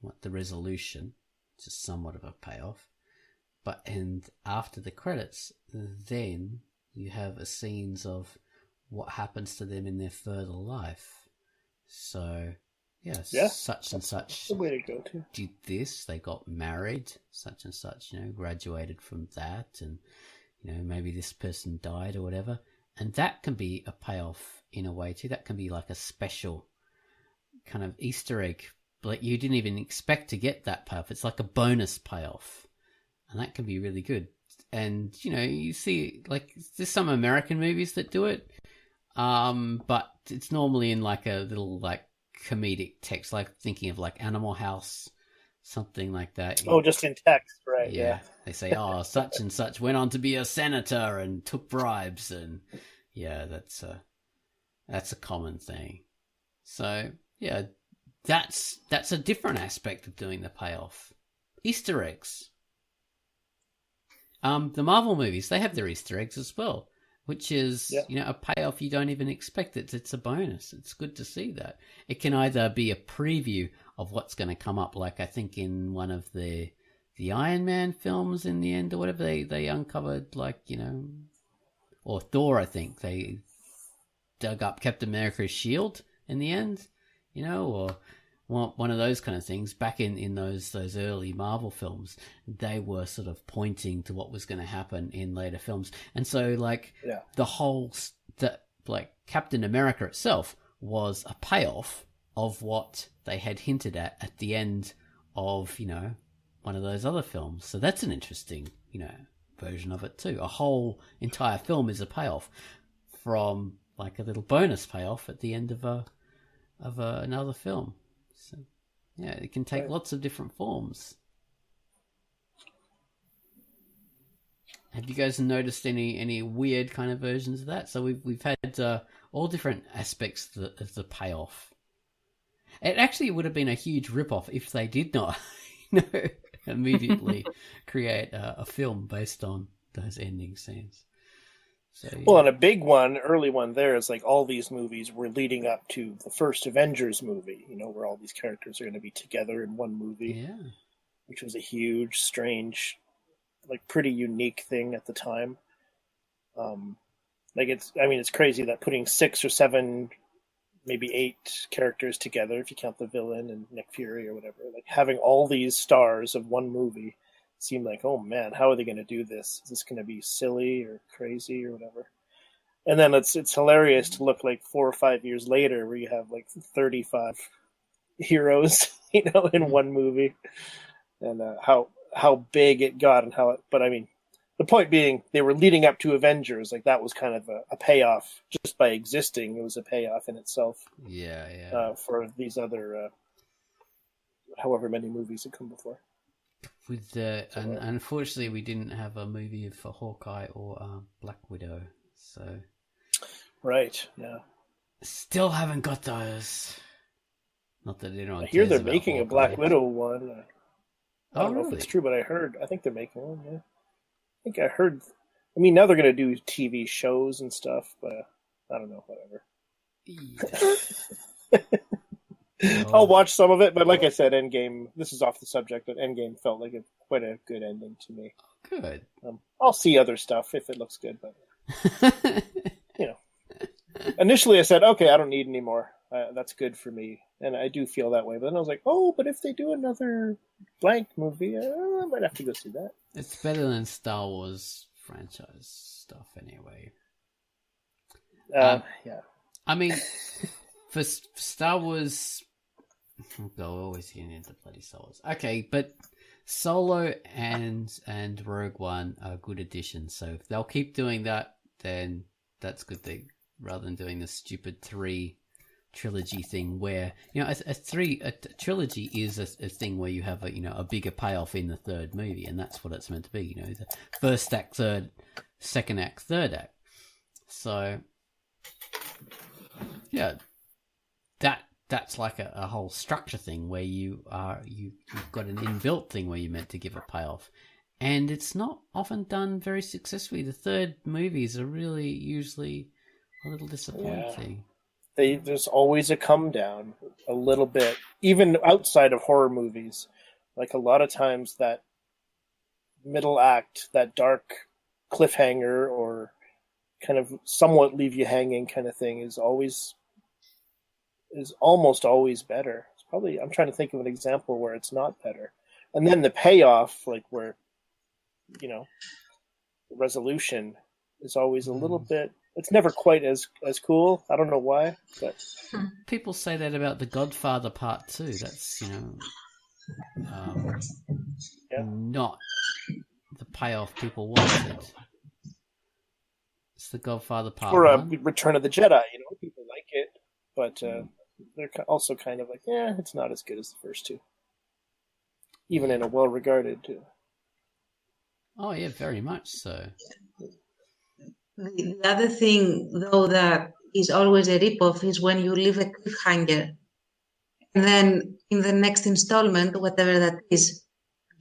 what the resolution, which is somewhat of a payoff, and after the credits, then you have a scenes of what happens to them in their further life. So, such and such the way to go to. did this, they got married, such and such, graduated from that, and maybe this person died or whatever. And that can be a payoff in a way too. That can be like a special kind of Easter egg. Like you didn't even expect to get that payoff. It's like a bonus payoff. And that can be really good. And, you see, like, there's some American movies that do it. But it's normally in like a little like comedic text, like thinking of like Animal House, something like that. Oh, just in text, right? Yeah. They say, such and such went on to be a senator and took bribes, and that's a common thing. So that's a different aspect of doing the payoff. Easter eggs. The Marvel movies, they have their Easter eggs as well, which is a payoff you don't even expect. It's a bonus. It's good to see that. It can either be a preview of what's going to come up, like I think in one of the Iron Man films in the end or whatever, they uncovered, like, or Thor, I think, they dug up Captain America's shield in the end, or one of those kind of things. Back in those early Marvel films, they were sort of pointing to what was going to happen in later films, and so like the whole like Captain America itself was a payoff of what they had hinted at the end of, you know, one of those other films. So that's an interesting, you know, version of it too. A whole entire film is a payoff from like a little bonus payoff at the end of another film. So yeah, it can take lots of different forms. Have you guys noticed any weird kind of versions of that? So we've had all different aspects of the payoff. It actually would have been a huge ripoff if they did not, you know, immediately create a film based on those ending scenes. So, yeah. Well, and a big one, early one there is like all these movies were leading up to the first Avengers movie, you know, where all these characters are going to be together in one movie, which was a huge, strange, like pretty unique thing at the time. Like it's crazy that putting 6 or 7, maybe 8 characters together, if you count the villain and Nick Fury or whatever, like having all these stars of one movie seemed like, oh man, how are they going to do this? Is this going to be silly or crazy or whatever? And then it's hilarious to look like 4 or 5 years later where you have like 35 heroes, you know, in one movie, and how big it got and how it, but I mean, the point being, they were leading up to Avengers. Like that was kind of a payoff just by existing. It was a payoff in itself. For these other, however many movies had come before. And unfortunately, we didn't have a movie for Hawkeye or Black Widow. So, right, yeah. Still haven't got those. Not that anyone. I hear they're making Hawkeye. A Black Widow one. I don't know really? If it's true, but I think they're making one. Yeah. I think I heard. I mean, now they're going to do TV shows and stuff, but I don't know. Whatever. Yeah. I'll watch some of it, but like I said, Endgame. This is off the subject, but Endgame felt like quite a good ending to me. Good. I'll see other stuff if it looks good, but you know, initially I said, okay, I don't need any more. That's good for me, and I do feel that way. But then I was like, oh, but if they do another blank movie, I might have to go see that. It's better than Star Wars franchise stuff, anyway. Yeah. I mean, for Star Wars, we're always getting into bloody Star Wars. Okay, but Solo and Rogue One are good additions. So if they'll keep doing that, then that's a good thing. Rather than doing the stupid 3 trilogy thing, where, you know, a trilogy is a thing where you have a bigger payoff in the third movie, and that's what it's meant to be. You know, the first act, second act, third act. So yeah, that's like a whole structure thing where you've got an inbuilt thing where you're meant to give a payoff, and it's not often done very successfully. The third movies are really usually a little disappointing. Yeah. There's always a come down a little bit, even outside of horror movies. Like a lot of times that middle act, that dark cliffhanger or kind of somewhat leave you hanging kind of thing is almost always better. It's probably, I'm trying to think of an example where it's not better. And then the payoff, like where, you know, the resolution is always a little bit, it's never quite as cool. I don't know why, but people say that about The Godfather Part 2. That's, you know, not the payoff people wanted. It's The Godfather Part 1. Return of the Jedi. You know, people like it, but they're also kind of like, it's not as good as the first two, even in a well-regarded too. Oh yeah, very much so. The other thing, though, that is always a ripoff is when you leave a cliffhanger, and then in the next installment, whatever that is,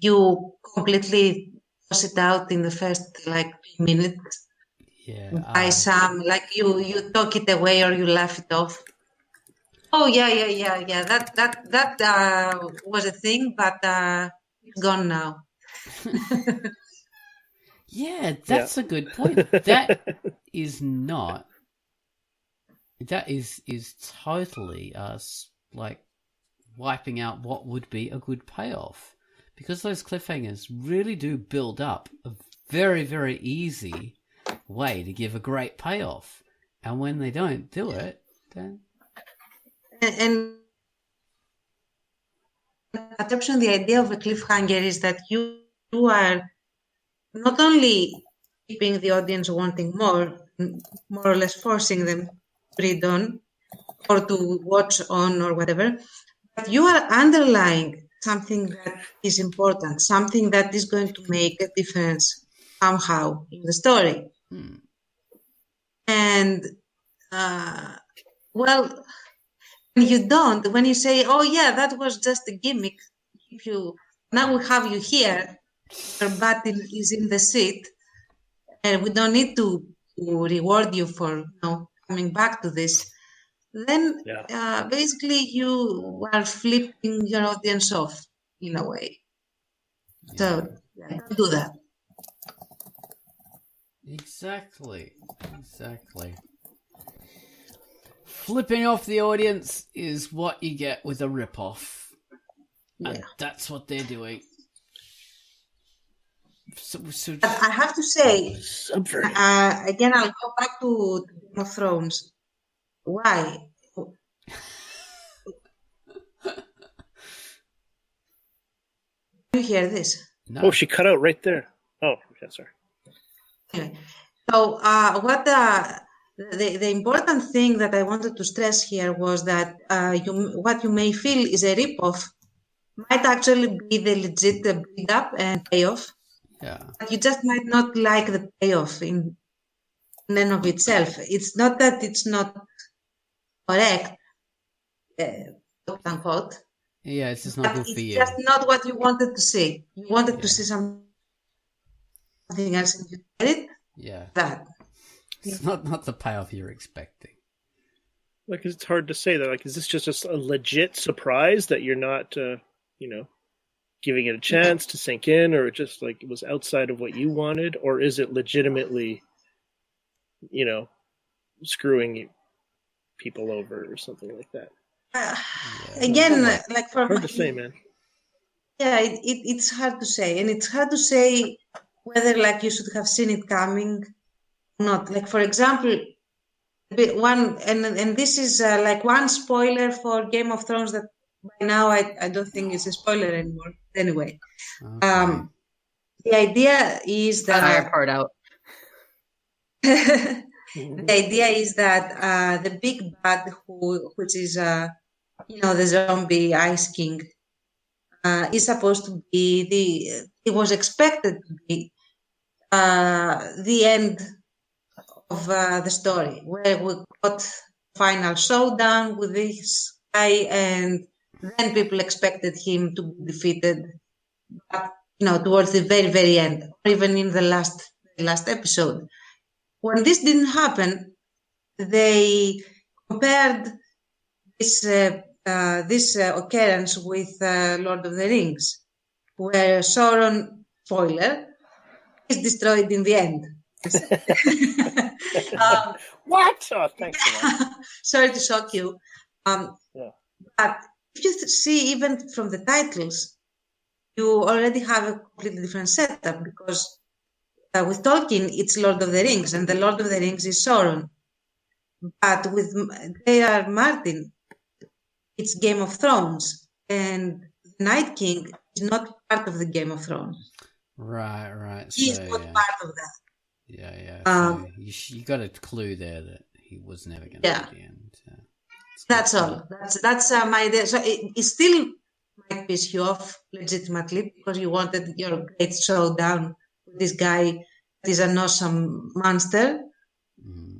you completely toss it out in the first like 2 minutes. Yeah. By some, like you talk it away or you laugh it off. Oh yeah. That was a thing, but it's gone now. Yeah, that's a good point. That is not. That is totally like wiping out what would be a good payoff. Because those cliffhangers really do build up a very, very easy way to give a great payoff. And when they don't do it, then... And adoption, the idea of a cliffhanger is that you are not only keeping the audience wanting more or less forcing them to read on or to watch on or whatever, but you are underlying something that is important, something that is going to make a difference somehow in the story. And, well, when you don't, when you say, oh yeah, that was just a gimmick, now we have you here, your butt is in the seat, and we don't need to reward you for coming back to this, then basically you are flipping your audience off in a way. So don't do that. Exactly. Flipping off the audience is what you get with a rip-off. And that's what they're doing. So But I have to say, again, I'll go back to Game of Thrones. Why? You hear this? No. Oh, she cut out right there. Oh, okay, sorry. Anyway, so what the important thing that I wanted to stress here was that what you may feel is a ripoff might actually be the legit build-up and payoff. Yeah. But you just might not like the payoff in and of itself. It's not that it's not correct, quote unquote. Yeah, it's just not good for you. It's just not what you wanted to see. You wanted to see something else, and you did it. Yeah. That. It's not the payoff you're expecting. Like, it's hard to say that. Like, is this just a legit surprise that you're not, giving it a chance to sink in, or just like it was outside of what you wanted, or is it legitimately, screwing people over or something like that? Again, like for hard to say, man. Yeah, it's hard to say, and it's hard to say whether like you should have seen it coming or not. Like for example, one and this is like one spoiler for Game of Thrones that by now I don't think it's a spoiler anymore. Anyway, Okay. the idea is that Fire part out. the idea is that the big bad, which is the zombie Ice King, is supposed to be it was expected to be the end of the story, where we got final showdown with this guy, and then people expected him to be defeated, but towards the very, very end, or even in the last episode. When this didn't happen, they compared this occurrence with Lord of the Rings, where Sauron, spoiler, is destroyed in the end. What? Oh, thanks for that. Sorry to shock you. But if you see, even from the titles, you already have a completely different setup, because with Tolkien, it's Lord of the Rings, and the Lord of the Rings is Sauron. But with J.R. Martin, it's Game of Thrones, and the Night King is not part of the Game of Thrones. Right. He's not part of that. Yeah. So you got a clue there that he was never going to be the end. That's all. That's my idea. So it still might piss you off legitimately, because you wanted your great showdown with this guy that is an awesome monster.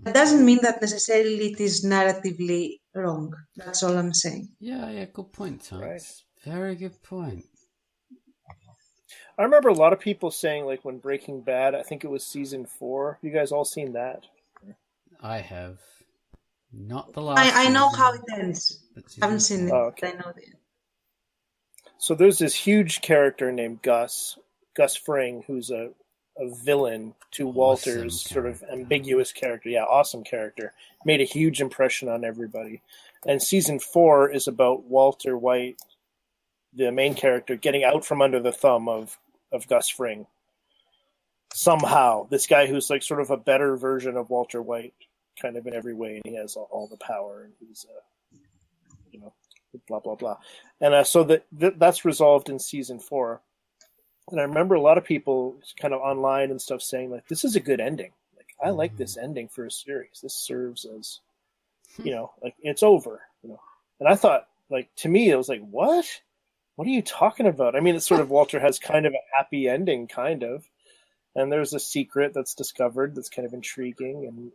That doesn't mean that necessarily it is narratively wrong. That's all I'm saying. Yeah, good point, Tom. Right. Very good point. I remember a lot of people saying, like, when Breaking Bad, I think it was season 4. You guys all seen that? I have. Not the last I know season, how it ends. I haven't seen it. Oh, okay. I know that. So there's this huge character named Gus Fring, who's a a villain to Walter's sort of ambiguous character. Yeah, awesome character. Made a huge impression on everybody. And season 4 is about Walter White, the main character, getting out from under the thumb of Gus Fring. Somehow, this guy who's like sort of a better version of Walter White, kind of in every way, and he has all the power, and he's, blah, blah, blah. And so that's resolved in season 4. And I remember a lot of people kind of online and stuff saying, like, this is a good ending. Like, I like this ending for a series. This serves as, like, it's over, And I thought, like, to me, it was like, what? What are you talking about? I mean, it's sort of Walter has kind of a happy ending, kind of. And there's a secret that's discovered that's kind of intriguing. And,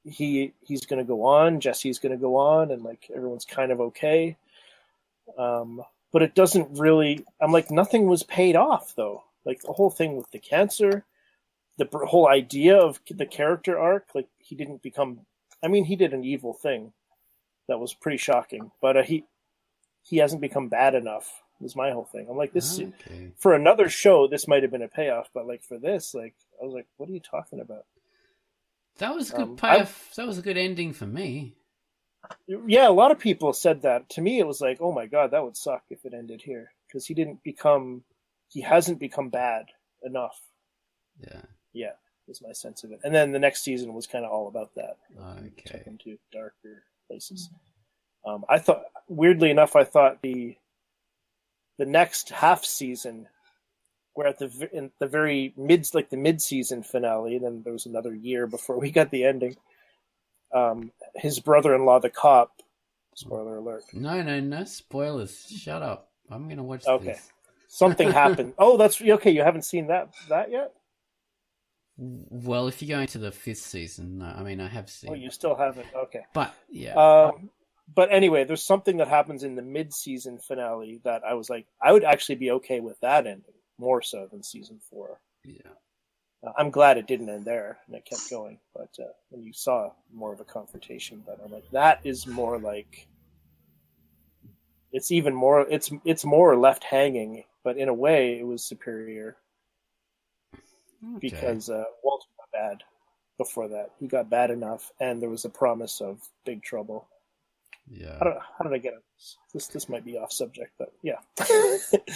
he's going to go on. Jesse's going to go on. And, like, everyone's kind of okay. But it doesn't really, I'm like, nothing was paid off, though. Like, the whole thing with the cancer, the whole idea of the character arc, like, he didn't become, he did an evil thing that was pretty shocking. But he hasn't become bad enough, was my whole thing. I'm like, this, for another show, this might have been a payoff. But, like, for this, like, I was like, what are you talking about? That was a good payoff. That was a good ending for me. Yeah, a lot of people said that. To me, it was like, oh my God, that would suck if it ended here. Because he hasn't become bad enough. Yeah. Yeah, was my sense of it. And then the next season was kind of all about that. Okay. Took into darker places. I thought, weirdly enough, the next half season, where in the very mid-season finale, and then there was another year before we got the ending, his brother-in-law, the cop, spoiler alert. No spoilers. Shut up. I'm going to watch Okay. this. Something happened. Oh, that's okay. You haven't seen that yet? Well, if you're going to the 5th season, no, I have seen. Oh, you still haven't? Okay. But, yeah. But anyway, there's something that happens in the mid-season finale that I was like, I would actually be okay with that ending, more so than season 4. Yeah. I'm glad it didn't end there and it kept going. But when you saw more of a confrontation, but I'm like, that is more like, it's even more, it's more left hanging, but in a way it was superior. Okay. Because Walter got bad before that. He got bad enough, and there was a promise of big trouble. Yeah. How did I get it? This might be off subject, but yeah.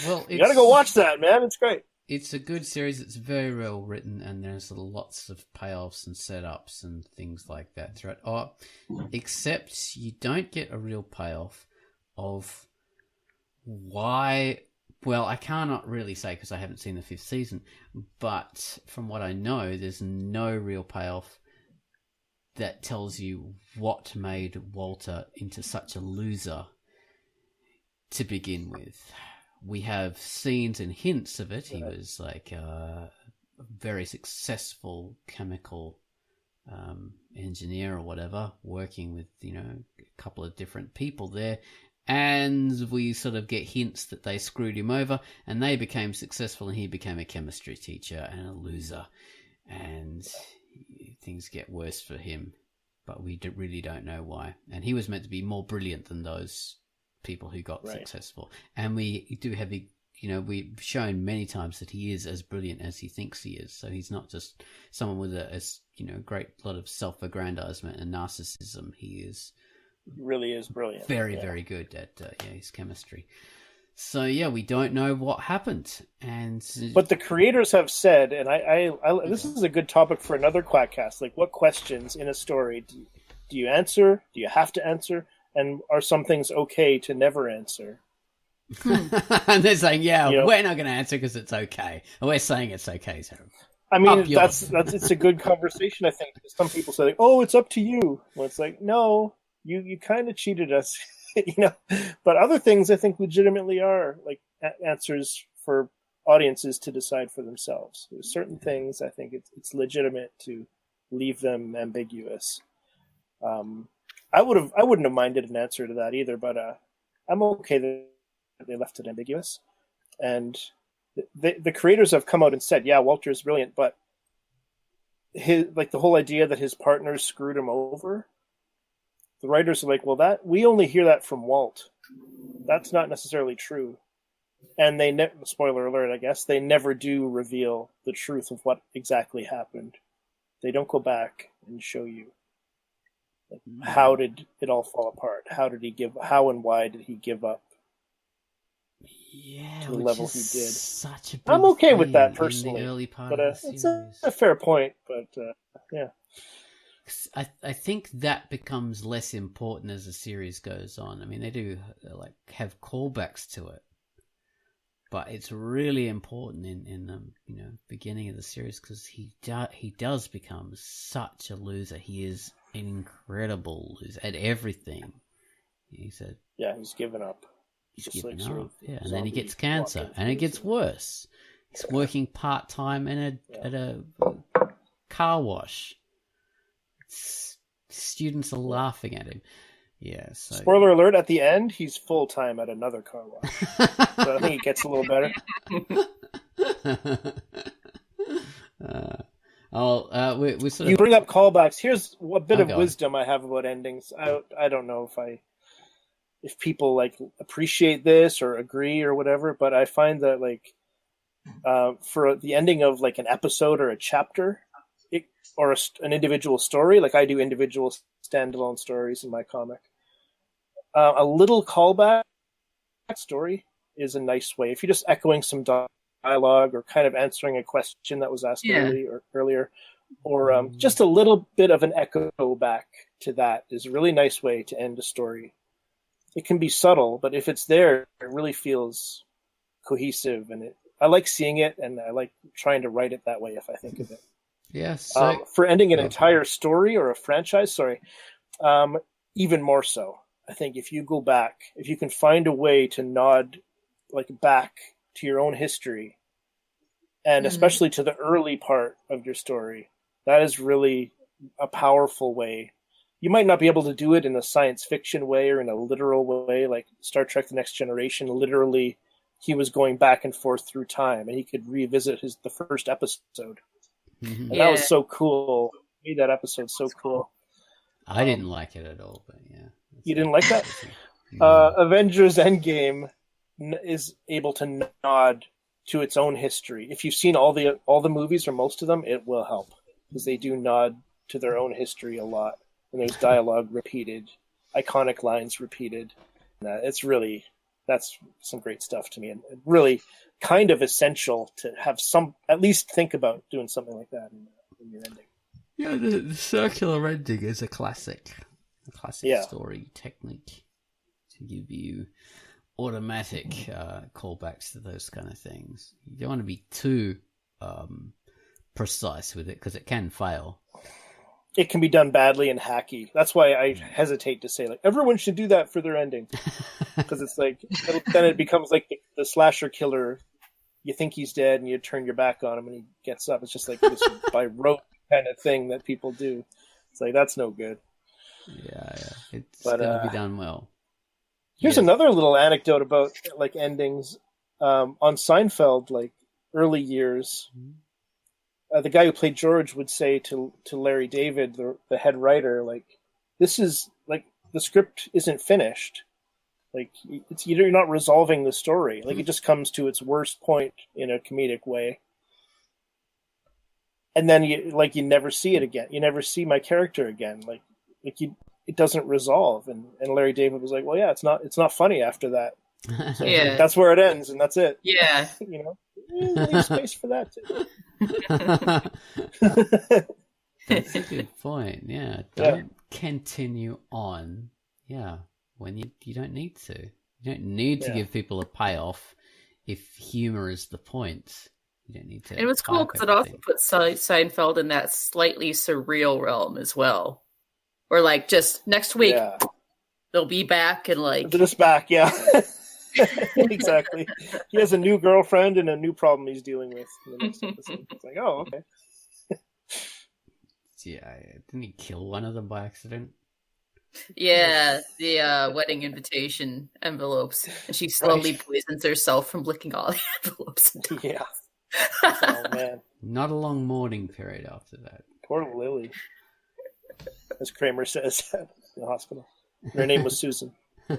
Well, you gotta go watch that, man. It's great. It's a good series. It's very well written, and there's lots of payoffs and setups and things like that throughout. Oh, except you don't get a real payoff of why. Well, I cannot really say because I haven't seen the 5th season, but from what I know, there's no real payoff that tells you what made Walter into such a loser to begin with. We have scenes and hints of it. He was like a very successful chemical engineer or whatever, working with, a couple of different people there. And we sort of get hints that they screwed him over and they became successful and he became a chemistry teacher and a loser. And things get worse for him, but we really don't know why. And he was meant to be more brilliant than those people who got successful. And we do have, we've shown many times that he is as brilliant as he thinks he is. So he's not just someone with a great lot of self-aggrandizement and narcissism. He really is brilliant. Very, very good at his chemistry. So yeah, we don't know what happened, but the creators have said, and I this is a good topic for another QUACKCAST. Like, what questions in a story do you answer? Do you have to answer? And are some things okay to never answer? And they're saying, we're not going to answer because it's okay. And we're saying it's okay. So that's it's a good conversation. I think some people say, like, "Oh, it's up to you." Well, it's like, no. You kind of cheated us, But other things I think legitimately are like answers for audiences to decide for themselves. There's certain things I think it's legitimate to leave them ambiguous. I wouldn't have minded an answer to that either, but I'm okay that they left it ambiguous. And the creators have come out and said, yeah, Walter is brilliant, but the whole idea that his partners screwed him over. The writers are like, well, that we only hear that from Walt. That's not necessarily true. And they spoiler alert, I guess, they never do reveal the truth of what exactly happened. They don't go back and show you, like, how did it all fall apart? How and why did he give up? Yeah, To the which level is he did. such a big I'm okay with that thing personally, in the early part but of the it's series. a fair point. But yeah, I think that becomes less important as the series goes on. I mean, they do like have callbacks to it, but it's really important in the beginning of the series because he does become such a loser. He is an incredible loser at everything. He's given up. He's Just given like sort up. of Yeah, and then he gets zombie cancer, walking and it through gets the- worse. He's working part time at a car wash. Students are laughing at him. Yeah. So Spoiler alert! At the end, he's full time at another car wash. So I think it gets a little better. We sort You of bring up callbacks. Here's a bit of go on. wisdom I have about endings. I don't know if people like appreciate this or agree or whatever, but I find that like for the ending of like an episode or a chapter, or an individual story, like I do individual standalone stories in my comic, a little callback story is a nice way. If you're just echoing some dialogue or kind of answering a question that was asked earlier, or just a little bit of an echo back to that is a really nice way to end a story. It can be subtle, but if it's there, it really feels cohesive, and I like seeing it, and I like trying to write it that way if I think of it. yes. For ending an entire story or a franchise, even more so. I think if you go back, if you can find a way to nod like back to your own history, and especially to the early part of your story, that is really a powerful way. You might not be able to do it in a science fiction way or in a literal way, like Star Trek The Next Generation. Literally, he was going back and forth through time, and he could revisit the first episode. Mm-hmm. And that was so cool. Made that episode so cool. I didn't like it at all, but yeah. You didn't like that? No. Avengers Endgame is able to nod to its own history. If you've seen all the movies or most of them, it will help because they do nod to their own history a lot. And there's dialogue repeated, iconic lines repeated. That's some great stuff to me, and really kind of essential to have at least think about doing something like that in your ending. Yeah, the circular ending is a classic story technique to give you automatic callbacks to those kind of things. You don't want to be too precise with it because it can fail. It can be done badly and hacky. That's why I hesitate to say like everyone should do that for their ending, because it's like then it becomes like the slasher killer. You think he's dead and you turn your back on him and he gets up. It's just like this by rote kind of thing that people do. It's like that's no good. Yeah. It's gonna be done well. Here's another little anecdote about like endings. On Seinfeld, like early years. The guy who played George would say to Larry David, the head writer, like, this is like the script isn't finished. Like you're not resolving the story. Like it just comes to its worst point in a comedic way. And then you never see it again. You never see my character again. It doesn't resolve. And Larry David was like, well, yeah, it's not funny after that. So Yeah. that's where it ends and that's it. Yeah. Leave space for that too. That's a good point. Yeah, don't continue on. Yeah, when you don't need to. You don't need to give people a payoff if humor is the point. You don't need to. It was cool because it also put Seinfeld in that slightly surreal realm as well, where like just next week they'll be back and like they're just back. Yeah. Exactly. He has a new girlfriend and a new problem he's dealing with in the next episode. It's like, oh, okay. Yeah, didn't he kill one of them by accident? Yeah, the wedding invitation envelopes, and she slowly poisons herself from licking all the envelopes. Yeah. Oh man. Not a long mourning period after that. Poor Lily, as Kramer says in the hospital. Her name was Susan. All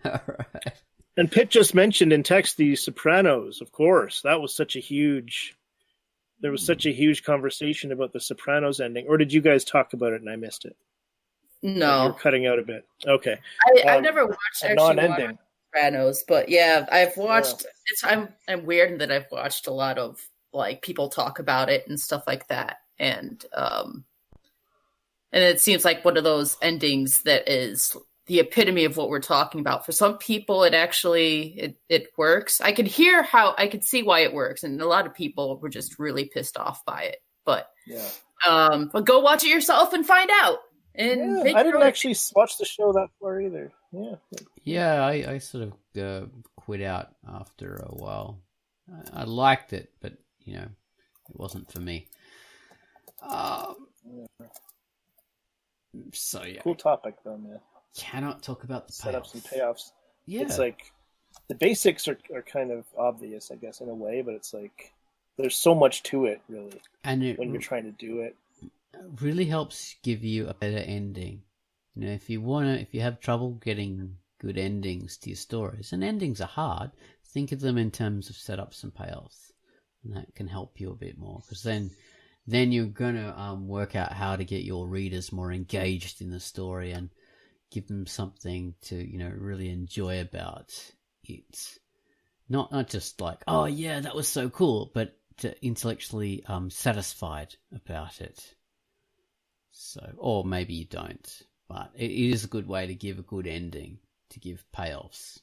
right. And Pitt just mentioned in text the Sopranos, of course. That was such a huge... There was such a huge conversation about the Sopranos ending. Or did you guys talk about it and I missed it? No. You're cutting out a bit. Okay. I've never watched non-ending Sopranos, but yeah, I've watched. Yeah. I'm weird that I've watched a lot of like people talk about it and stuff like that, and it seems like one of those endings that is the epitome of what we're talking about. For some people, it actually it works. I could see why it works, and a lot of people were just really pissed off by it. But but go watch it yourself and find out. And I didn't actually watch the show that far either. Yeah, I sort of quit out after a while. I liked it, but you know, it wasn't for me. So yeah, cool topic though, man. Cannot talk about the setups and payoffs. Yeah, it's like the basics are kind of obvious, I guess, in a way, but it's like there's so much to it, really. And when you're trying to do it. Really helps give you a better ending. You know, if you have trouble getting good endings to your stories, and endings are hard, think of them in terms of setups and payoffs, and that can help you a bit more, because then you're gonna work out how to get your readers more engaged in the story and give them something to, you know, really enjoy about it. Not just like, oh yeah, that was so cool, but to intellectually satisfied about it. So, or maybe you don't, but it is a good way to give a good ending, to give payoffs.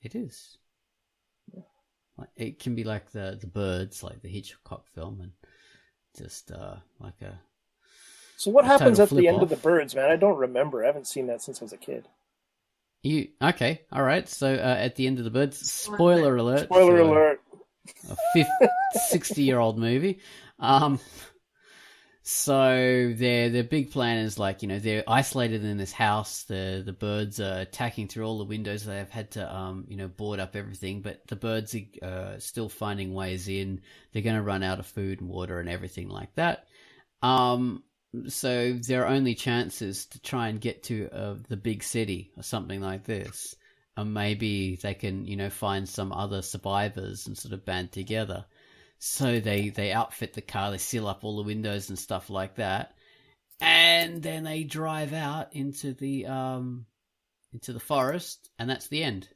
It is. Like, it can be like the Birds, like the Hitchcock film, and just like a... So what happens at the end of the Birds, man? I don't remember. I haven't seen that since I was a kid. Okay, all right. So at the end of the Birds, spoiler alert. Spoiler alert. A 60-year-old movie. So their big plan is, like, you know, they're isolated in this house. The birds are attacking through all the windows. They've had to you know, board up everything, but the birds are still finding ways in. They're going to run out of food and water and everything like that. So their only chance is to try and get to the big city or something like this. And maybe they can, you know, find some other survivors and sort of band together. So they outfit the car, they seal up all the windows and stuff like that, and then they drive out into the forest, and that's the end.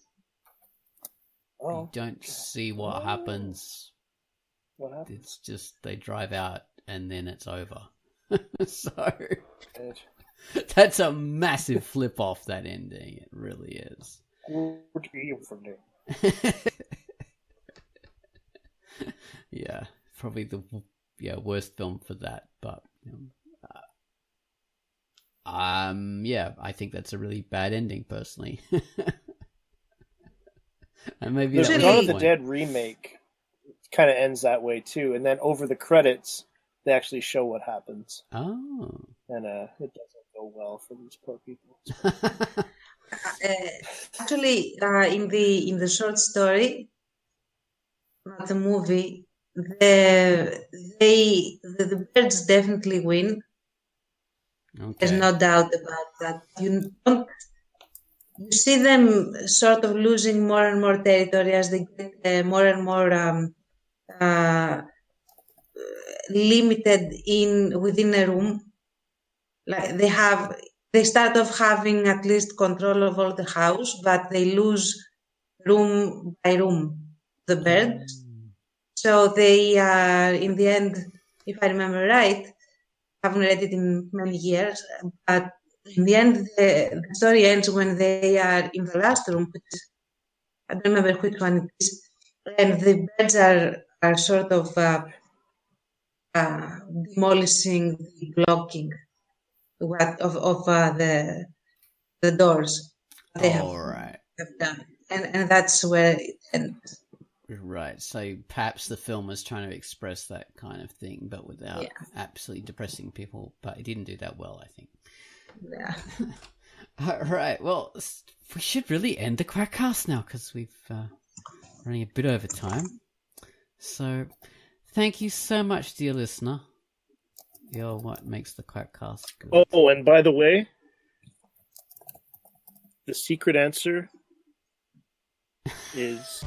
Oh, you don't see what happens. What happens? It's just they drive out, and then it's over. So that's a massive flip off, that ending. It really is. Yeah, probably the worst film for that, but yeah, I think that's a really bad ending personally. And maybe the Dawn of the Dead remake kind of ends that way too, and then over the credits they actually show what happens. Oh, and it doesn't go well for these poor people. Actually, in the short story, not the movie, the birds definitely win. Okay. There's no doubt about that. You see them sort of losing more and more territory as they get more and more limited within a room. Like they start off having at least control of all the house, but they lose room by room, the birds. So they are, in the end, if I remember right, I haven't read it in many years, but in the end, the story ends when they are in the last room, which is, I don't remember which one it is, and the birds are sort of demolishing the blocking of the doors they have done, and that's where it ends. Right, so perhaps the film was trying to express that kind of thing, but without absolutely depressing people. But it didn't do that well, I think. Yeah. All right, well, we should really end the QUACKCAST now, because we've running a bit over time. So, thank you so much, dear listener. You're what makes the QUACKCAST good. Oh, and by the way, the secret answer is